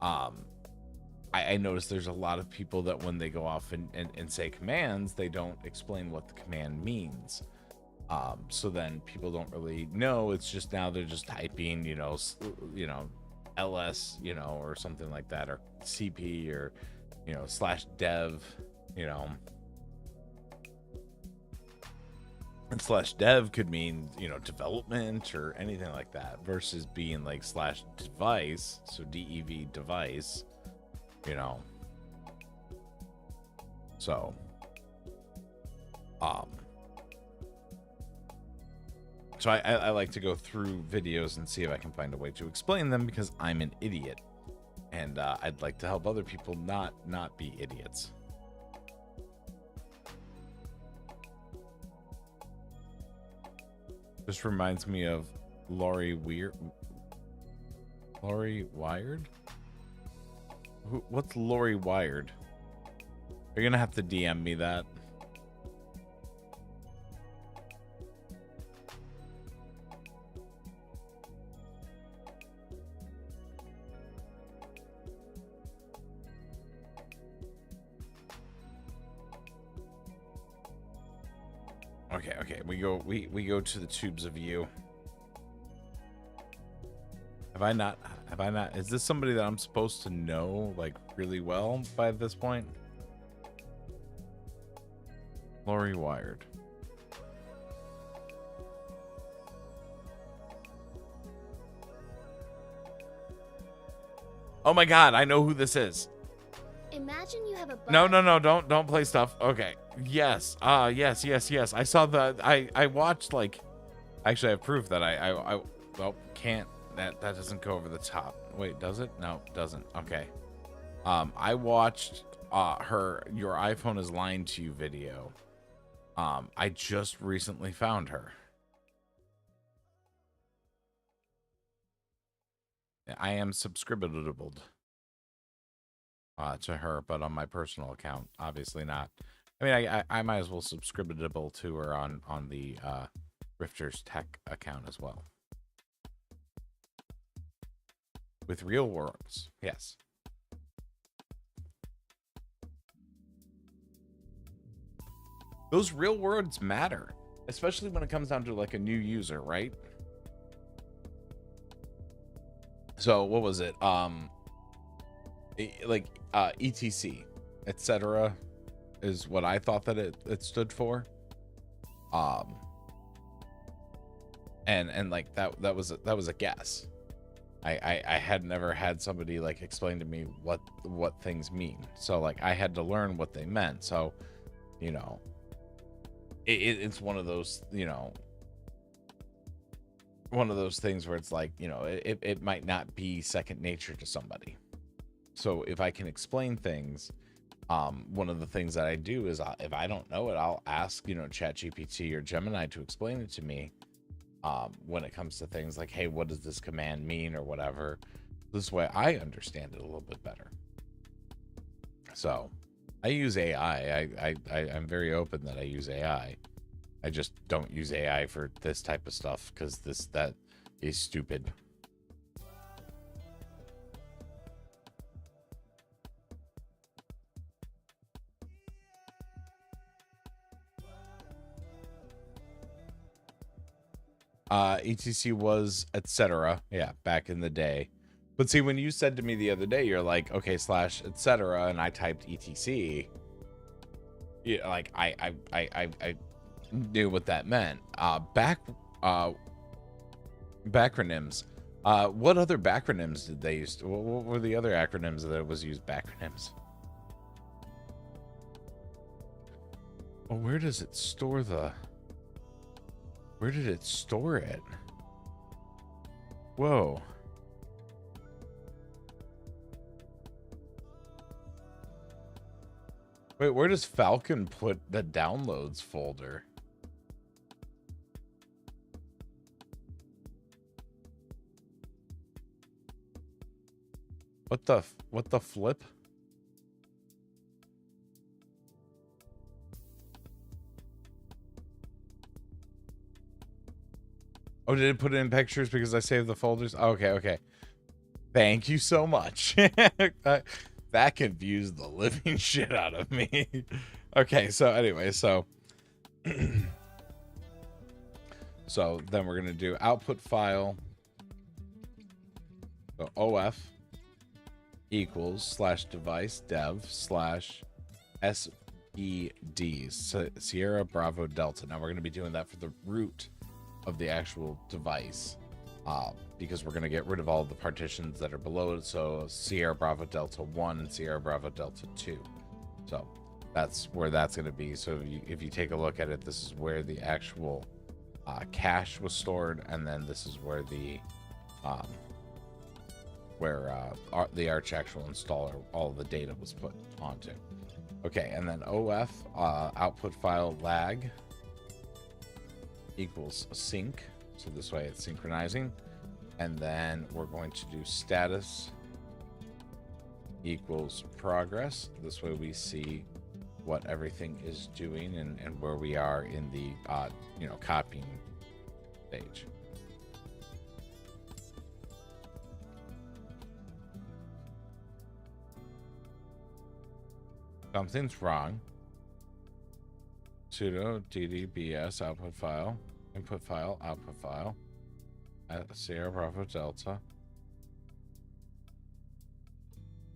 I notice there's a lot of people that when they go off and say commands, they don't explain what the command means. So then people don't really know. It's just now they're just typing, ls, or something like that, or cp, or /dev, and /dev could mean, development or anything like that, versus being like /device, so dev device, so so I like to go through videos and see if I can find a way to explain them, because I'm an idiot, and I'd like to help other people not be idiots. This reminds me of Laurie Wired? What's Laurie Wired? You're gonna have to DM me that. Okay. We go to the tubes of you. Have I not? Is this somebody that I'm supposed to know like really well by this point? Laurie Wired. Oh my god, I know who this is. Imagine you have a bug. No, don't play stuff. Okay. Yes. Yes. I saw the I watched, like, actually I have proof that I can't, that doesn't go over the top. Wait, does it? No, it doesn't. Okay. I watched her Your iPhone Is Lying to You video. I just recently found her. I am subscribable to her, but on my personal account, obviously not. I mean, I might as well subscribable to her on the Rifters Tech account as well. With real words, yes. Those real words matter, especially when it comes down to like a new user, right? So what was it? etc, etc is what I thought that it stood for. And like that was a guess. I had never had somebody like explain to me what things mean. So like I had to learn what they meant. So, it's one of those, one of those things where it's like, it might not be second nature to somebody. So if I can explain things, one of the things that I do is if I don't know it, I'll ask, ChatGPT or Gemini to explain it to me. When it comes to things like, hey, what does this command mean or whatever? This way I understand it a little bit better. So I use AI. I'm very open that I use AI. I just don't use AI for this type of stuff because that is stupid. etc was etc. Yeah, back in the day. But see, when you said to me the other day, you're like, okay, slash etc, and I typed etc. Yeah, like I knew what that meant. Backronyms. What other backronyms did they use? What were the other acronyms that was used? Backronyms. Well, where does it store the? Where did it store it? Whoa. Wait, where does Falcon put the downloads folder? What the flip? Oh, did it put it in pictures because I saved the folders? Okay, okay. Thank you so much. That confused the living shit out of me. Okay, so anyway, so so then we're gonna do output file. So OF equals slash device dev slash SBD, Sierra Bravo Delta. Now we're gonna be doing that for the root of the actual device, because we're going to get rid of all the partitions that are below it. So Sierra Bravo Delta 1 and Sierra Bravo Delta 2. So that's where that's going to be. So if you take a look at it, this is where the actual cache was stored, and then this is where the the Arch actual installer, all the data was put onto. Okay, and then OF output file lag equals sync, so this way it's synchronizing. And then we're going to do status equals progress. This way we see what everything is doing and where we are in the copying stage. Something's wrong. Sudo ddbs output file, input file, output file, at Sierra Bravo Delta.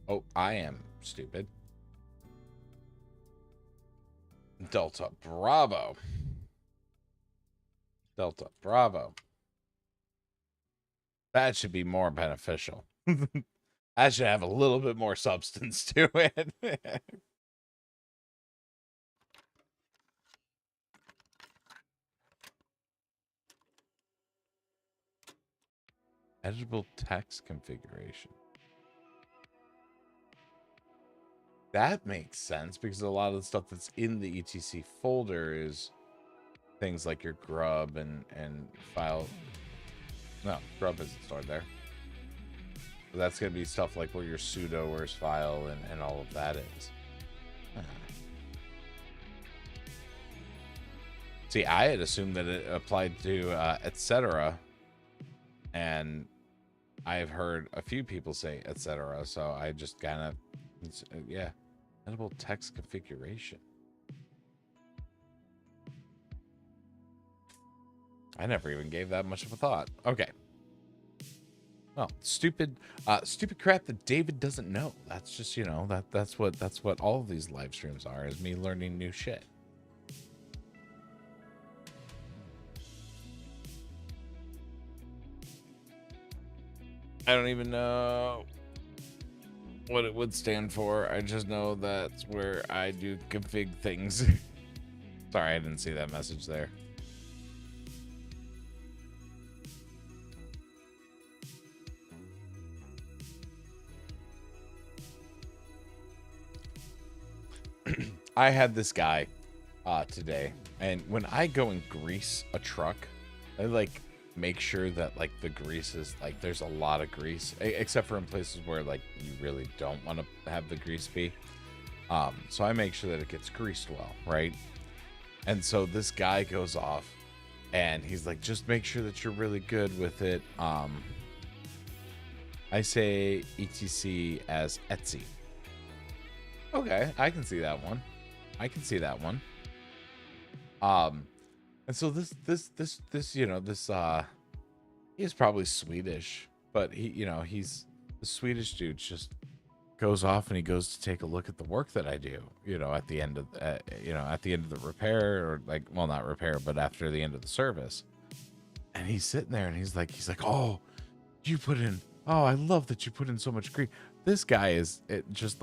Oh, I am stupid. Delta Bravo. Delta Bravo. That should be more beneficial. That should have a little bit more substance to it. Editable text configuration. That makes sense because a lot of the stuff that's in the etc folder is things like your grub and file. No, grub isn't stored there. But that's going to be stuff like where your sudo, where's file, and all of that is. See, I had assumed that it applied to etc. And I've heard a few people say etc. So I just kind of, yeah. Editable text configuration. I never even gave that much of a thought. Okay. Well, stupid crap that David doesn't know. That's just, that's what all of these live streams are, is me learning new shit. I don't even know what it would stand for. I just know that's where I do config things. Sorry, I didn't see that message there. I had this guy today, and when I go and grease a truck, I make sure that the grease is there's a lot of grease, except for in places where you really don't want to have the grease be. So I make sure that it gets greased well, right? And so this guy goes off and he's like, just make sure that you're really good with it. I say etc as Etsy. Okay, I can see that one. And so this, he's probably Swedish, but he's the Swedish dude just goes off and he goes to take a look at the work that I do, at the end of, at the end of the repair, or like, well, not repair, but after the end of the service. And he's sitting there and he's like, oh, I love that you put in so much grief. This guy is just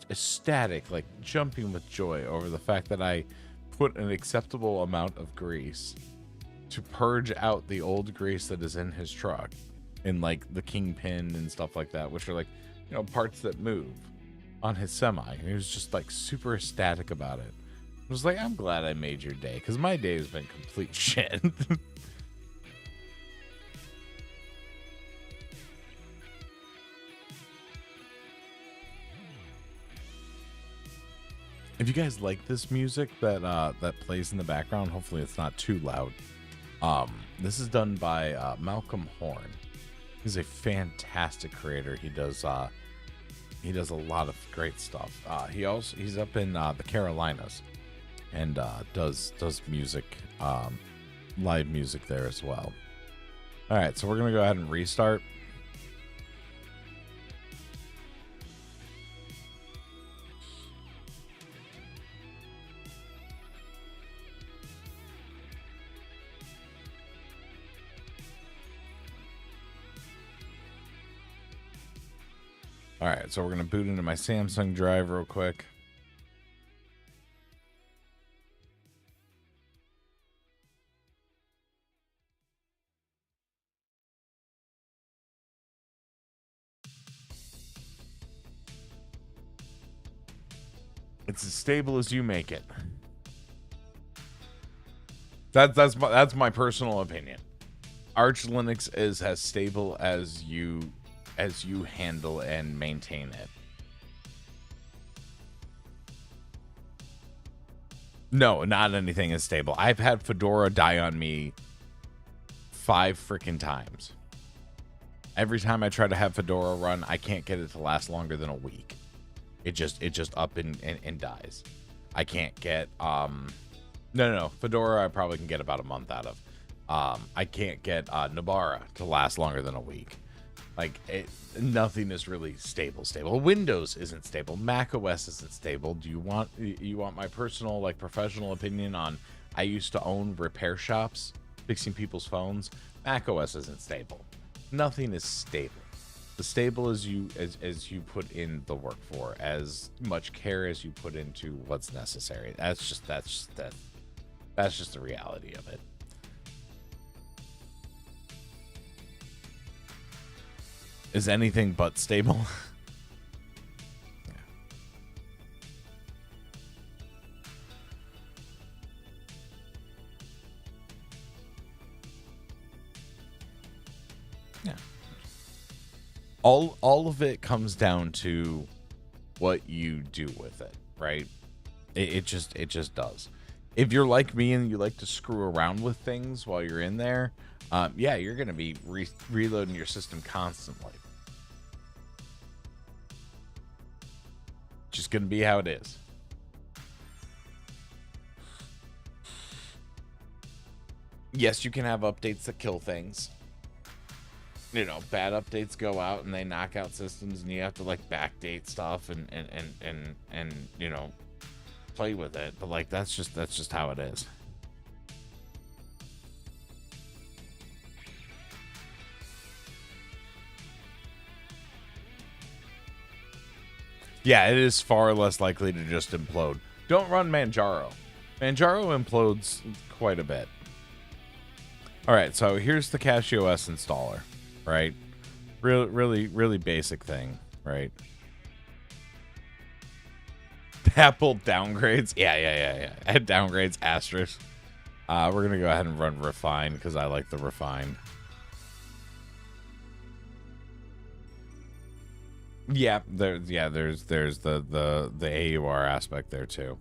ecstatic, like jumping with joy over the fact that I put an acceptable amount of grease to purge out the old grease that is in his truck, in like the kingpin and stuff like that, which are like, parts that move on his semi. And he was just like super ecstatic about it. I was like, I'm glad I made your day, because my day has been complete shit. If you guys like this music that plays in the background, hopefully it's not too loud. This is done by Malcolm Horn. He's a fantastic creator. He does a lot of great stuff. He's up in the Carolinas and does music, live music there as well. All right, so we're gonna go ahead and restart. All right, so we're going to boot into my Samsung drive real quick. It's as stable as you make it. That's my personal opinion. Arch Linux is as stable as you handle and maintain it. No, not anything is stable. I've had Fedora die on me 5 freaking times. Every time I try to have Fedora run, I can't get it to last longer than a week. It just up and dies. I can't get no, Fedora I probably can get about a month out of. I can't get Nabara to last longer than a week. Like, nothing is really stable. Windows isn't stable. Mac OS isn't stable. Do you want my personal, like, professional opinion on? I used to own repair shops fixing people's phones. Mac OS isn't stable. Nothing is stable. The stable is as you put in the work for, as much care as you put into what's necessary. That's just the reality of it. Is anything but stable. Yeah. All of it comes down to what you do with it, right? It just does. If you're like me and you like to screw around with things while you're in there, yeah, you're going to be reloading your system constantly. Just going to be how it is. Yes, you can have updates that kill things. Bad updates go out and they knock out systems, and you have to like backdate stuff and play with it. But like that's just how it is. Yeah, it is far less likely to just implode. Don't run Manjaro. Manjaro implodes quite a bit. All right, so here's the PikaOS installer, right? Really basic thing, right? Apple downgrades. Yeah. It downgrades asterisk. We're going to go ahead and run refine because I like the refine. Yeah, there's the AUR aspect there too.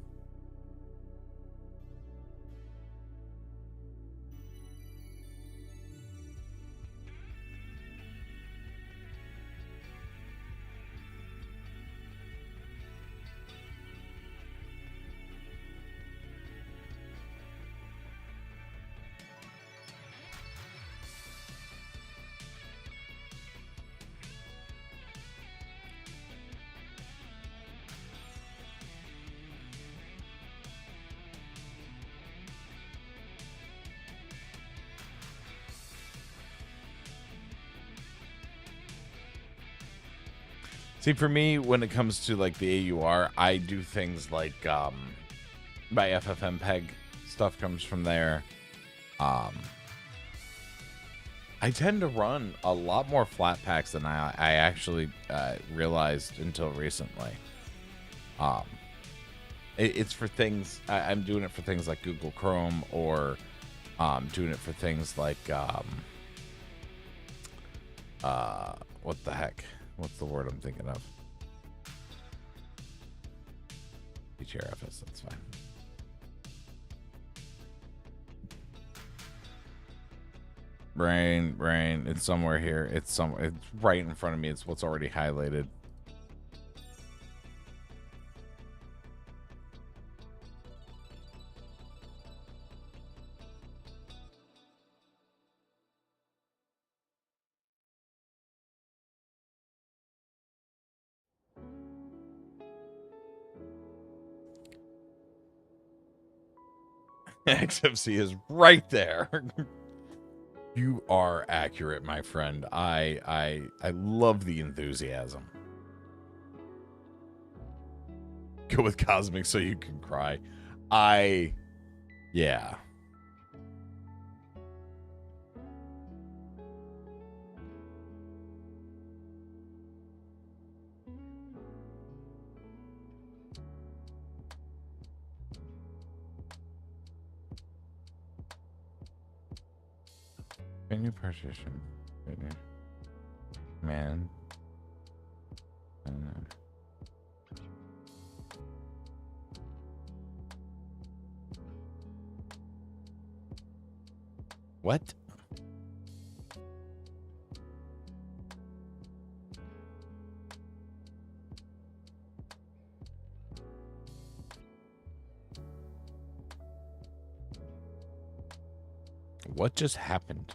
See, for me, when it comes to like the AUR, I do things like my FFmpeg stuff comes from there. I tend to run a lot more flat packs than I actually realized until recently. It's for things, I'm doing it for things like Google Chrome, or doing it for things like, what the heck? What's the word I'm thinking of? HRFS, that's fine. Brain, it's somewhere here. It's right in front of me. It's what's already highlighted. XFC is right there. You are accurate, my friend. I love the enthusiasm. Go with Cosmic so you can cry. Yeah. Menu partition. Man. I don't know. What? What just happened?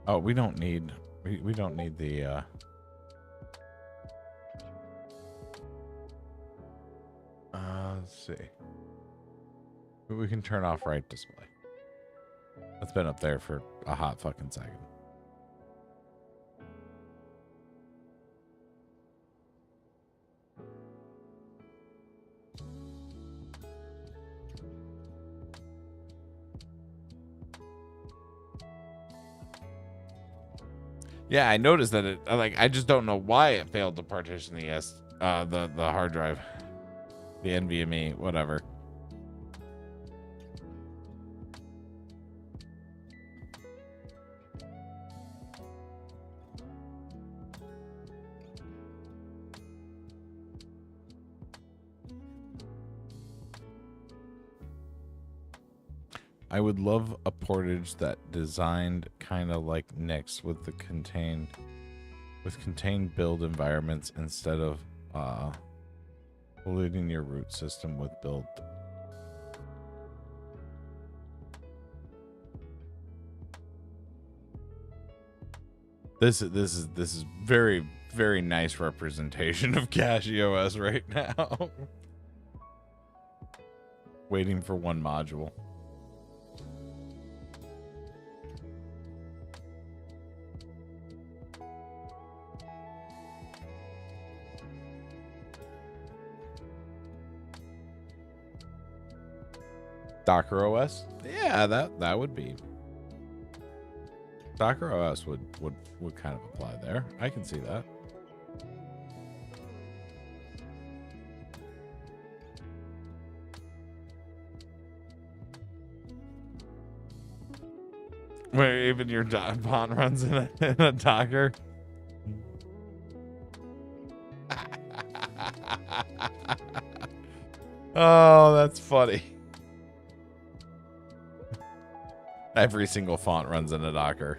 Oh, we don't need we don't need the let's see. We can turn off write display. That's been up there for a hot fucking second. Yeah, I noticed that I just don't know why it failed to partition the hard drive, the NVMe, whatever. I would love a portage that designed kind of like Nix with the contained build environments instead of polluting your root system with build. This is very, very nice representation of CachyOS right now. Waiting for one module. Docker OS? Yeah, that would be. Docker OS would kind of apply there. I can see that. Where even your font runs in a Docker. Oh, that's funny. Every single font runs in a Docker.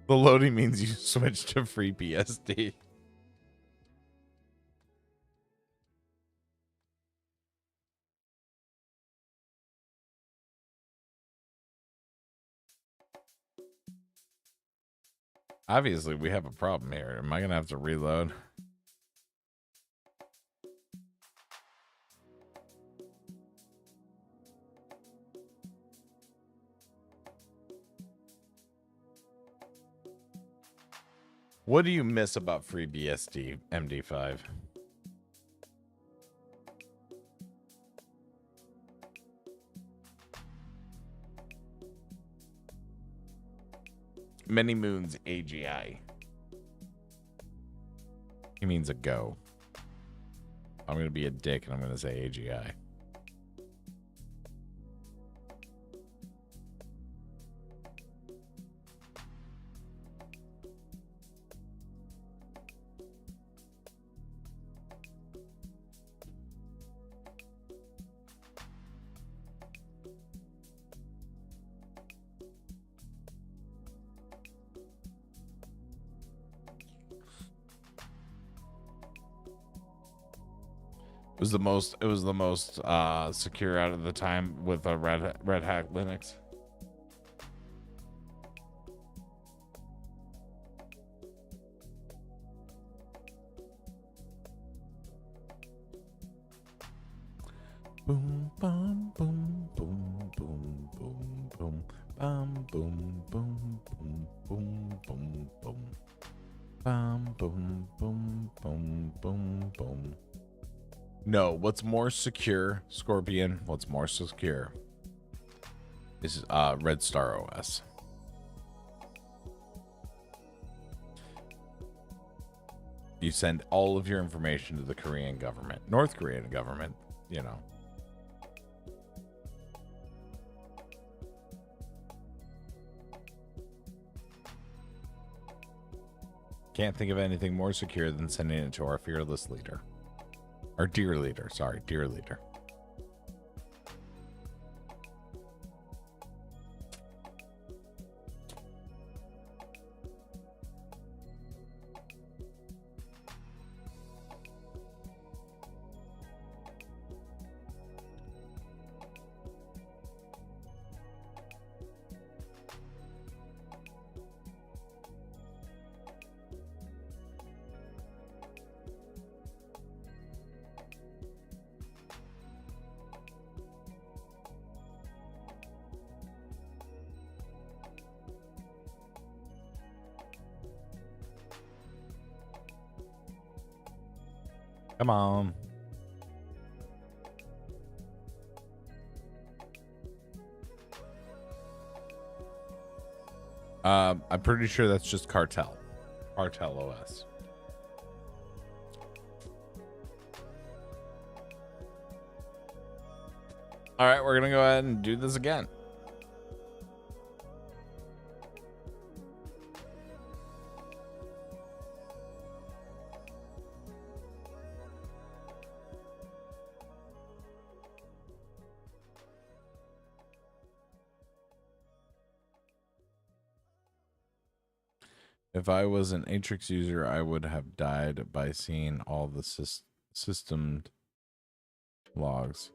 The loading means you switch to free BSD. Obviously, we have a problem here. Am I going to have to reload? What do you miss about FreeBSD MD5? Many Moons AGI. He means a go. I'm going to be a dick and I'm going to say AGI. It was the most secure out of the time with a Red Hat Linux. Boom boom boom boom boom boom boom bum boom boom boom boom boom boom bum boom boom boom boom boom. No, what's more secure, Scorpion? What's more secure is Red Star OS. You send all of your information to the Korean government, North Korean government, you know. Can't think of anything more secure than sending it to our fearless leader. Our dear leader, sorry, dear leader. Come on. I'm pretty sure that's just Cartel. Cartel OS. All right, we're going to go ahead and do this again. If I was an Atrix user, I would have died by seeing all the system logs.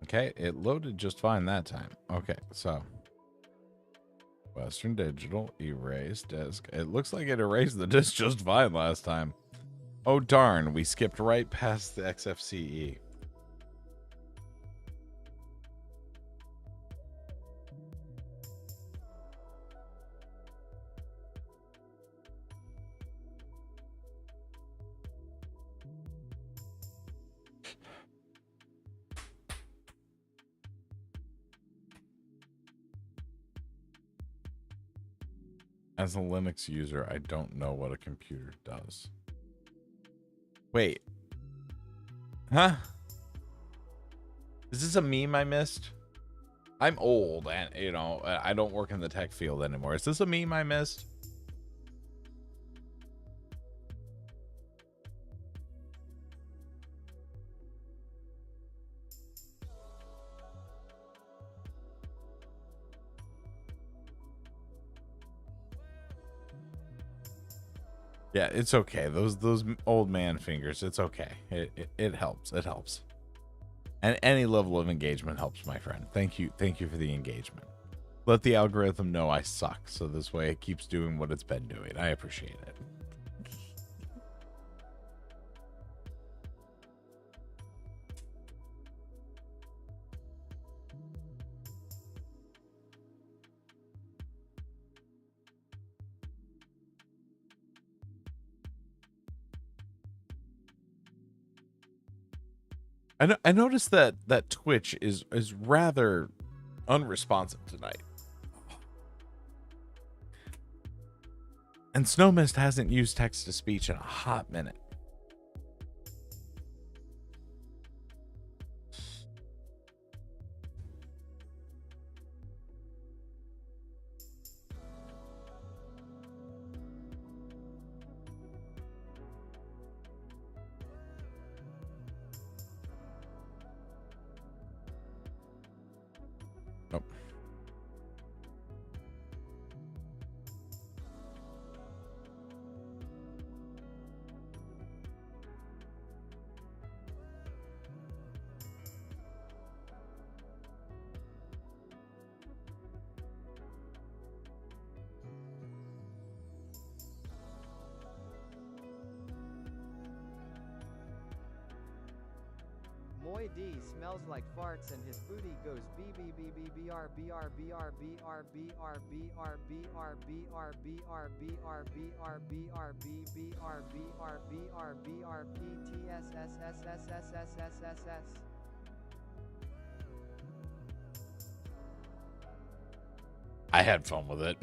Okay, it loaded just fine that time. Okay, so Western Digital, erase disk. It looks like it erased the disk just fine last time. Oh darn, we skipped right past the XFCE. As a Linux user, I don't know what a computer does. Wait. Huh? Is this a meme I missed? I'm old and, you know, I don't work in the tech field anymore. Is this a meme I missed? Yeah, it's okay. Those old man fingers, it's okay. It helps. It helps. And any level of engagement helps, my friend. Thank you for the engagement. Let the algorithm know I suck, so this way it keeps doing what it's been doing. I appreciate it. I noticed that Twitch is rather unresponsive tonight. And Snowmist hasn't used text to speech in a hot minute. Nope. Moy D smells like farts and his booty goes I had fun with it.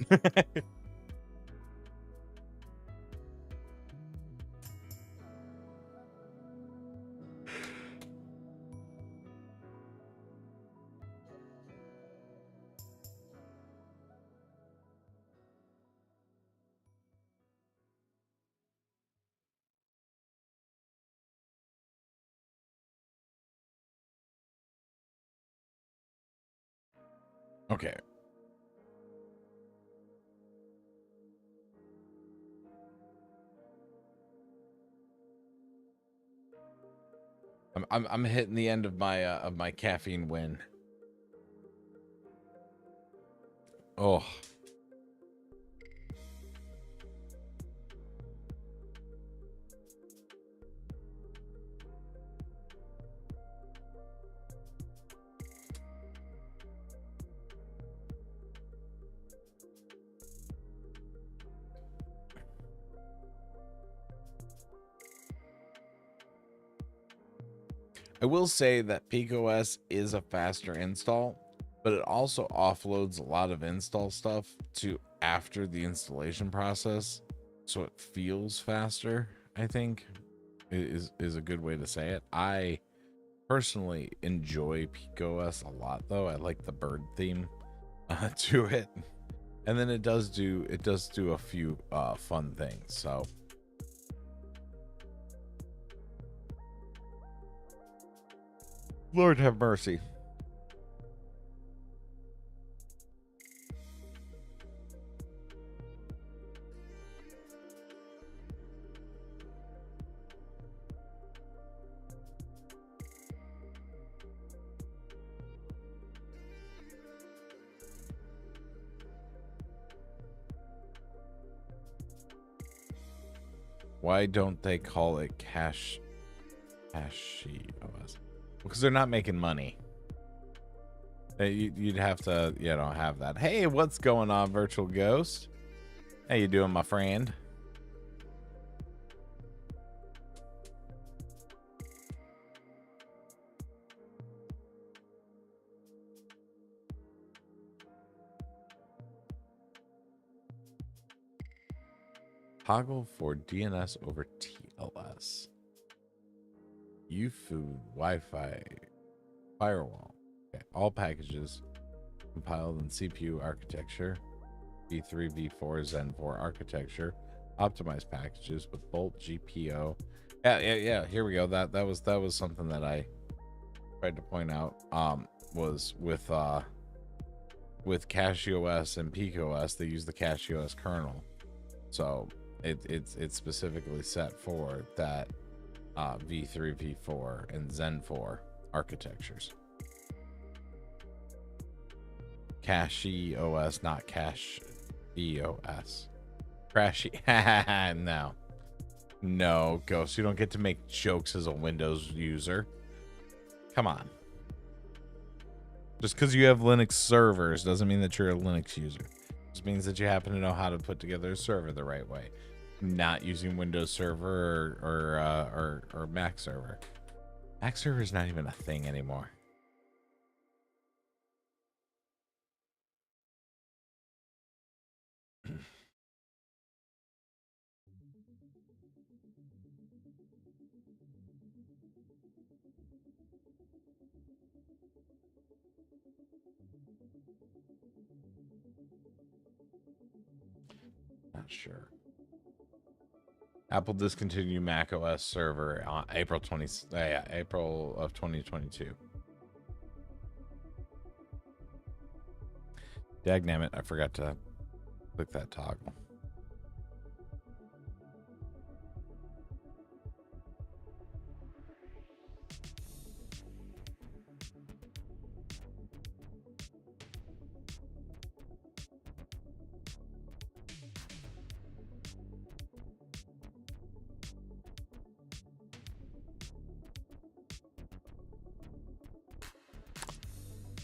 Okay. I'm hitting the end of my caffeine win. Oh. I will say that PikaOS is a faster install, but it also offloads a lot of install stuff to after the installation process, so it feels faster, I think is a good way to say it. I personally enjoy PikaOS a lot, though. I like the bird theme to it, and then it does do a few fun things. So Lord have mercy. Why don't they call it cache OS? Because they're not making money. You'd have to, have that. Hey, what's going on, Virtual Ghost? How you doing, my friend? Toggle for DNS over TLS. UFOO Wi-Fi firewall. Okay. All packages compiled in CPU architecture. V3, V4, Zen 4 architecture. Optimized packages with Bolt GPO. Yeah. Here we go. That was something that I tried to point out. Was with CacheOS and PikaOS, they use the CacheOS kernel. So it's specifically set for that V3, V4, and Zen 4 architectures. CacheOS, not CacheOS. Crashy. No, Ghost, you don't get to make jokes as a Windows user. Come on. Just because you have Linux servers doesn't mean that you're a Linux user. It just means that you happen to know how to put together a server the right way. Not using Windows Server or Mac Server. Mac server is not even a thing anymore. Not sure. Apple discontinued Mac OS server on April 20. Yeah, April of 2022. Dagnammit, I forgot to click that toggle.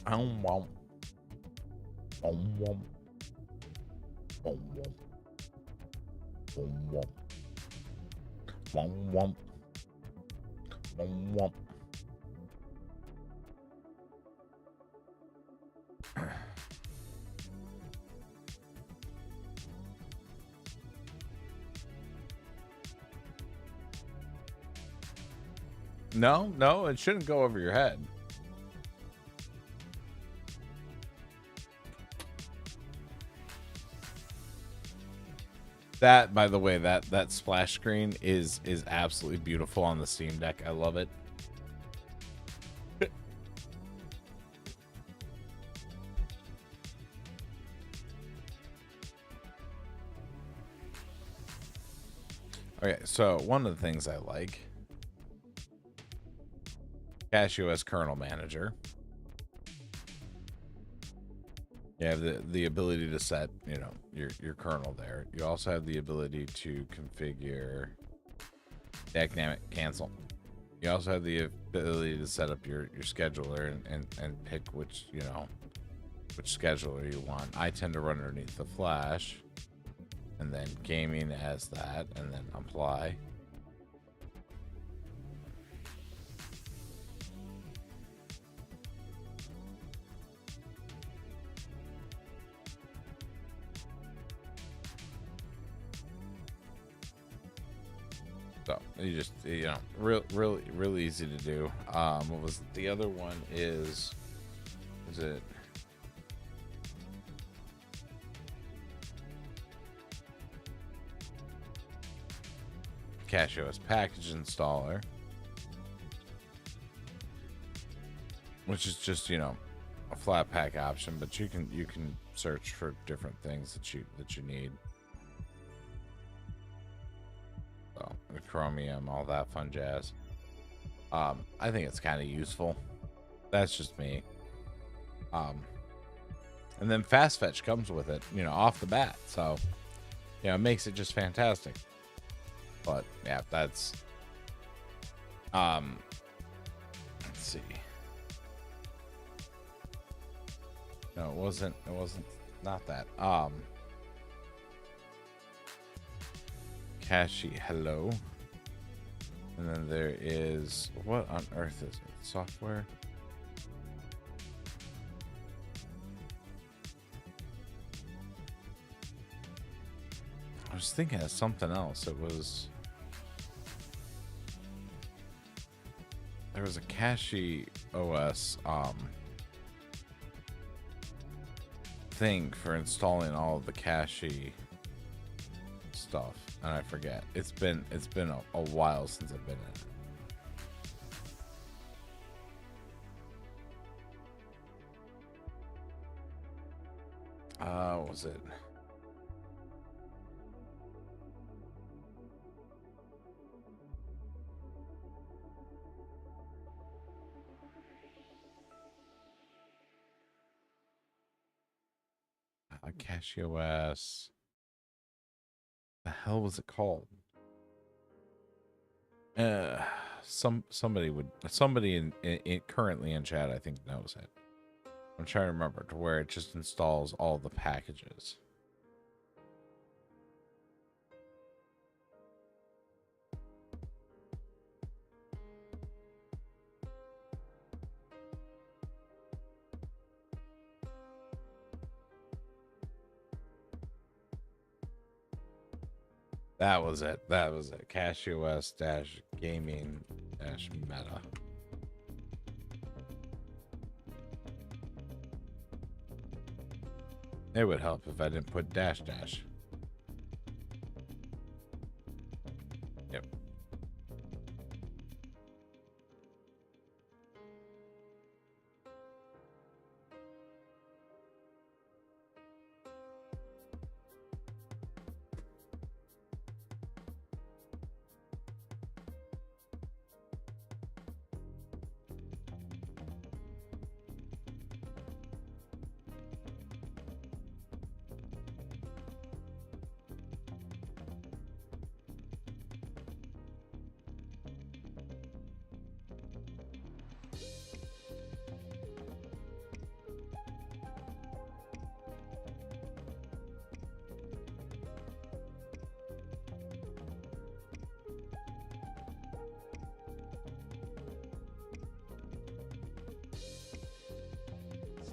Womp. Womp. Womp. Womp. Womp. Womp. No, no, it shouldn't go over your head. That, by the way, that splash screen is absolutely beautiful on the Steam Deck. I love it. Okay, so one of the things I like, PikaOS kernel manager. You have the ability to set, you know, your kernel there. You also have the ability to configure dynamic cancel. You also have the ability to set up your scheduler and pick which, you know, which scheduler you want. I tend to run underneath the Flash, and then gaming as that, and then apply. So you just, you know, really easy to do. What was it? The other one is it PikaOS package installer, which is just, you know, a flat pack option, but you can search for different things that you need. So Chromium, all that fun jazz. I think it's kind of useful. That's just me. And then Fast Fetch comes with it, you know, off the bat. So, you know, it makes it just fantastic. But yeah, that's let's see. No, it wasn't not that. Cache, hello. And then there is, what on earth is it? Software? I was thinking of something else. It was, there was a Cache OS thing for installing all of the cache stuff, and I forget. It's been a while since I've been in it. What was it? CacheOS. The hell was it called? Somebody in currently in chat, I think, knows it. I'm trying to remember to where it just installs all the packages. That was it. That was it. CashOS dash gaming dash meta. It would help if I didn't put dash dash. Yep.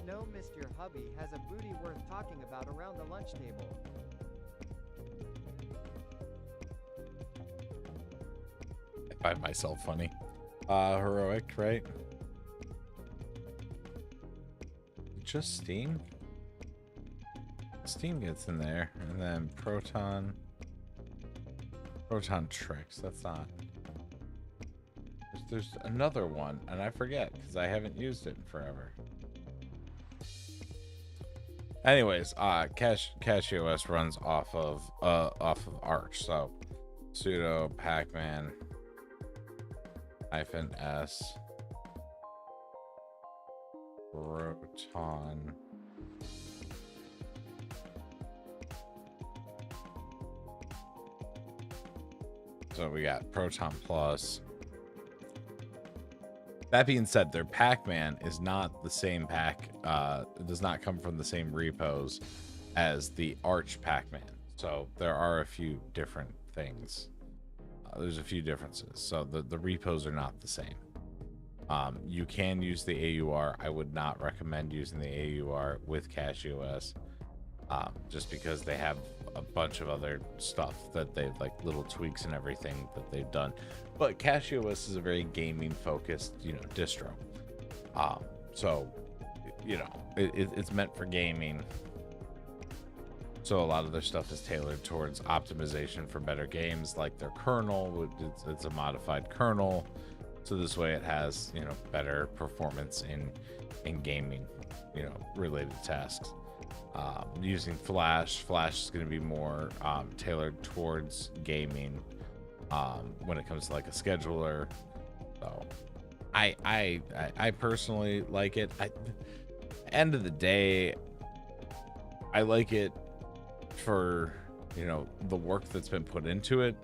Snow missed your hubby has a booty worth talking about around the lunch table. I find myself funny. Heroic, right? Just Steam? Steam gets in there, and then Proton Tricks. That's not. There's another one, and I forget because I haven't used it in forever. Anyways, CashOS runs off of Arch, so sudo pacman -s proton so we got Proton Plus. That being said, their Pacman is not the same pack. It does not come from the same repos as the Arch Pacman. So there are a few different things. There's a few differences. So the repos are not the same. You can use the AUR. I would not recommend using the AUR with CashOS, just because they have a bunch of other stuff that they've, like little tweaks and everything that they've done. But CashOS is a very gaming focused, distro. So, it's meant for gaming. So a lot of their stuff is tailored towards optimization for better games, like their kernel. It's a modified kernel. So this way it has, better performance in gaming, related tasks. Using Flash is going to be more tailored towards gaming when it comes to like a scheduler. So I personally like it. End of the day, I like it for the work that's been put into it.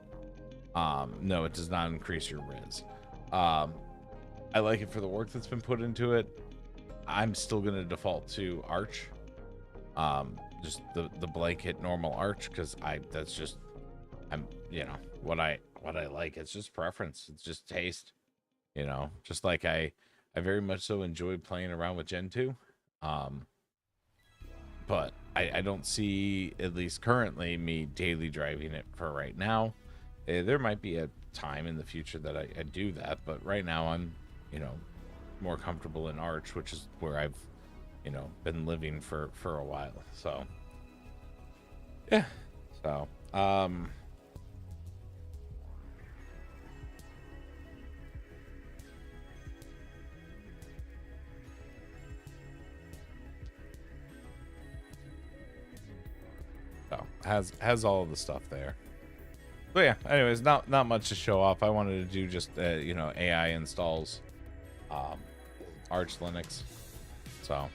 No, it does not increase your riz. I like it for the work that's been put into it. I'm still going to default to Arch. Just the blanket normal Arch, because I'm what I like. It's just preference. It's just taste. Just like I very much so enjoy playing around with Gentoo. But I don't see, at least currently, me daily driving it for right now. There might be a time in the future that I do that, but right now I'm more comfortable in Arch, which is where I've been living for a while. So yeah, so has all of the stuff there. But yeah, anyways, not much to show off. I wanted to do just AI installs, Arch Linux. So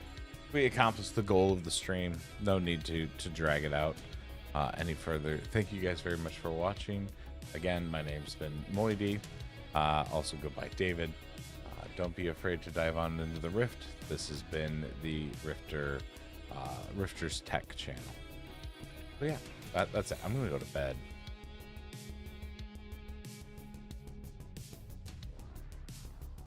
we accomplished the goal of the stream. No need to drag it out any further. Thank you guys very much for watching. Again, my name's been Moidy. Also goodbye, David. Don't be afraid to dive on into the Rift. This has been the Rifter's Tech channel. But yeah, that's it. I'm gonna go to bed.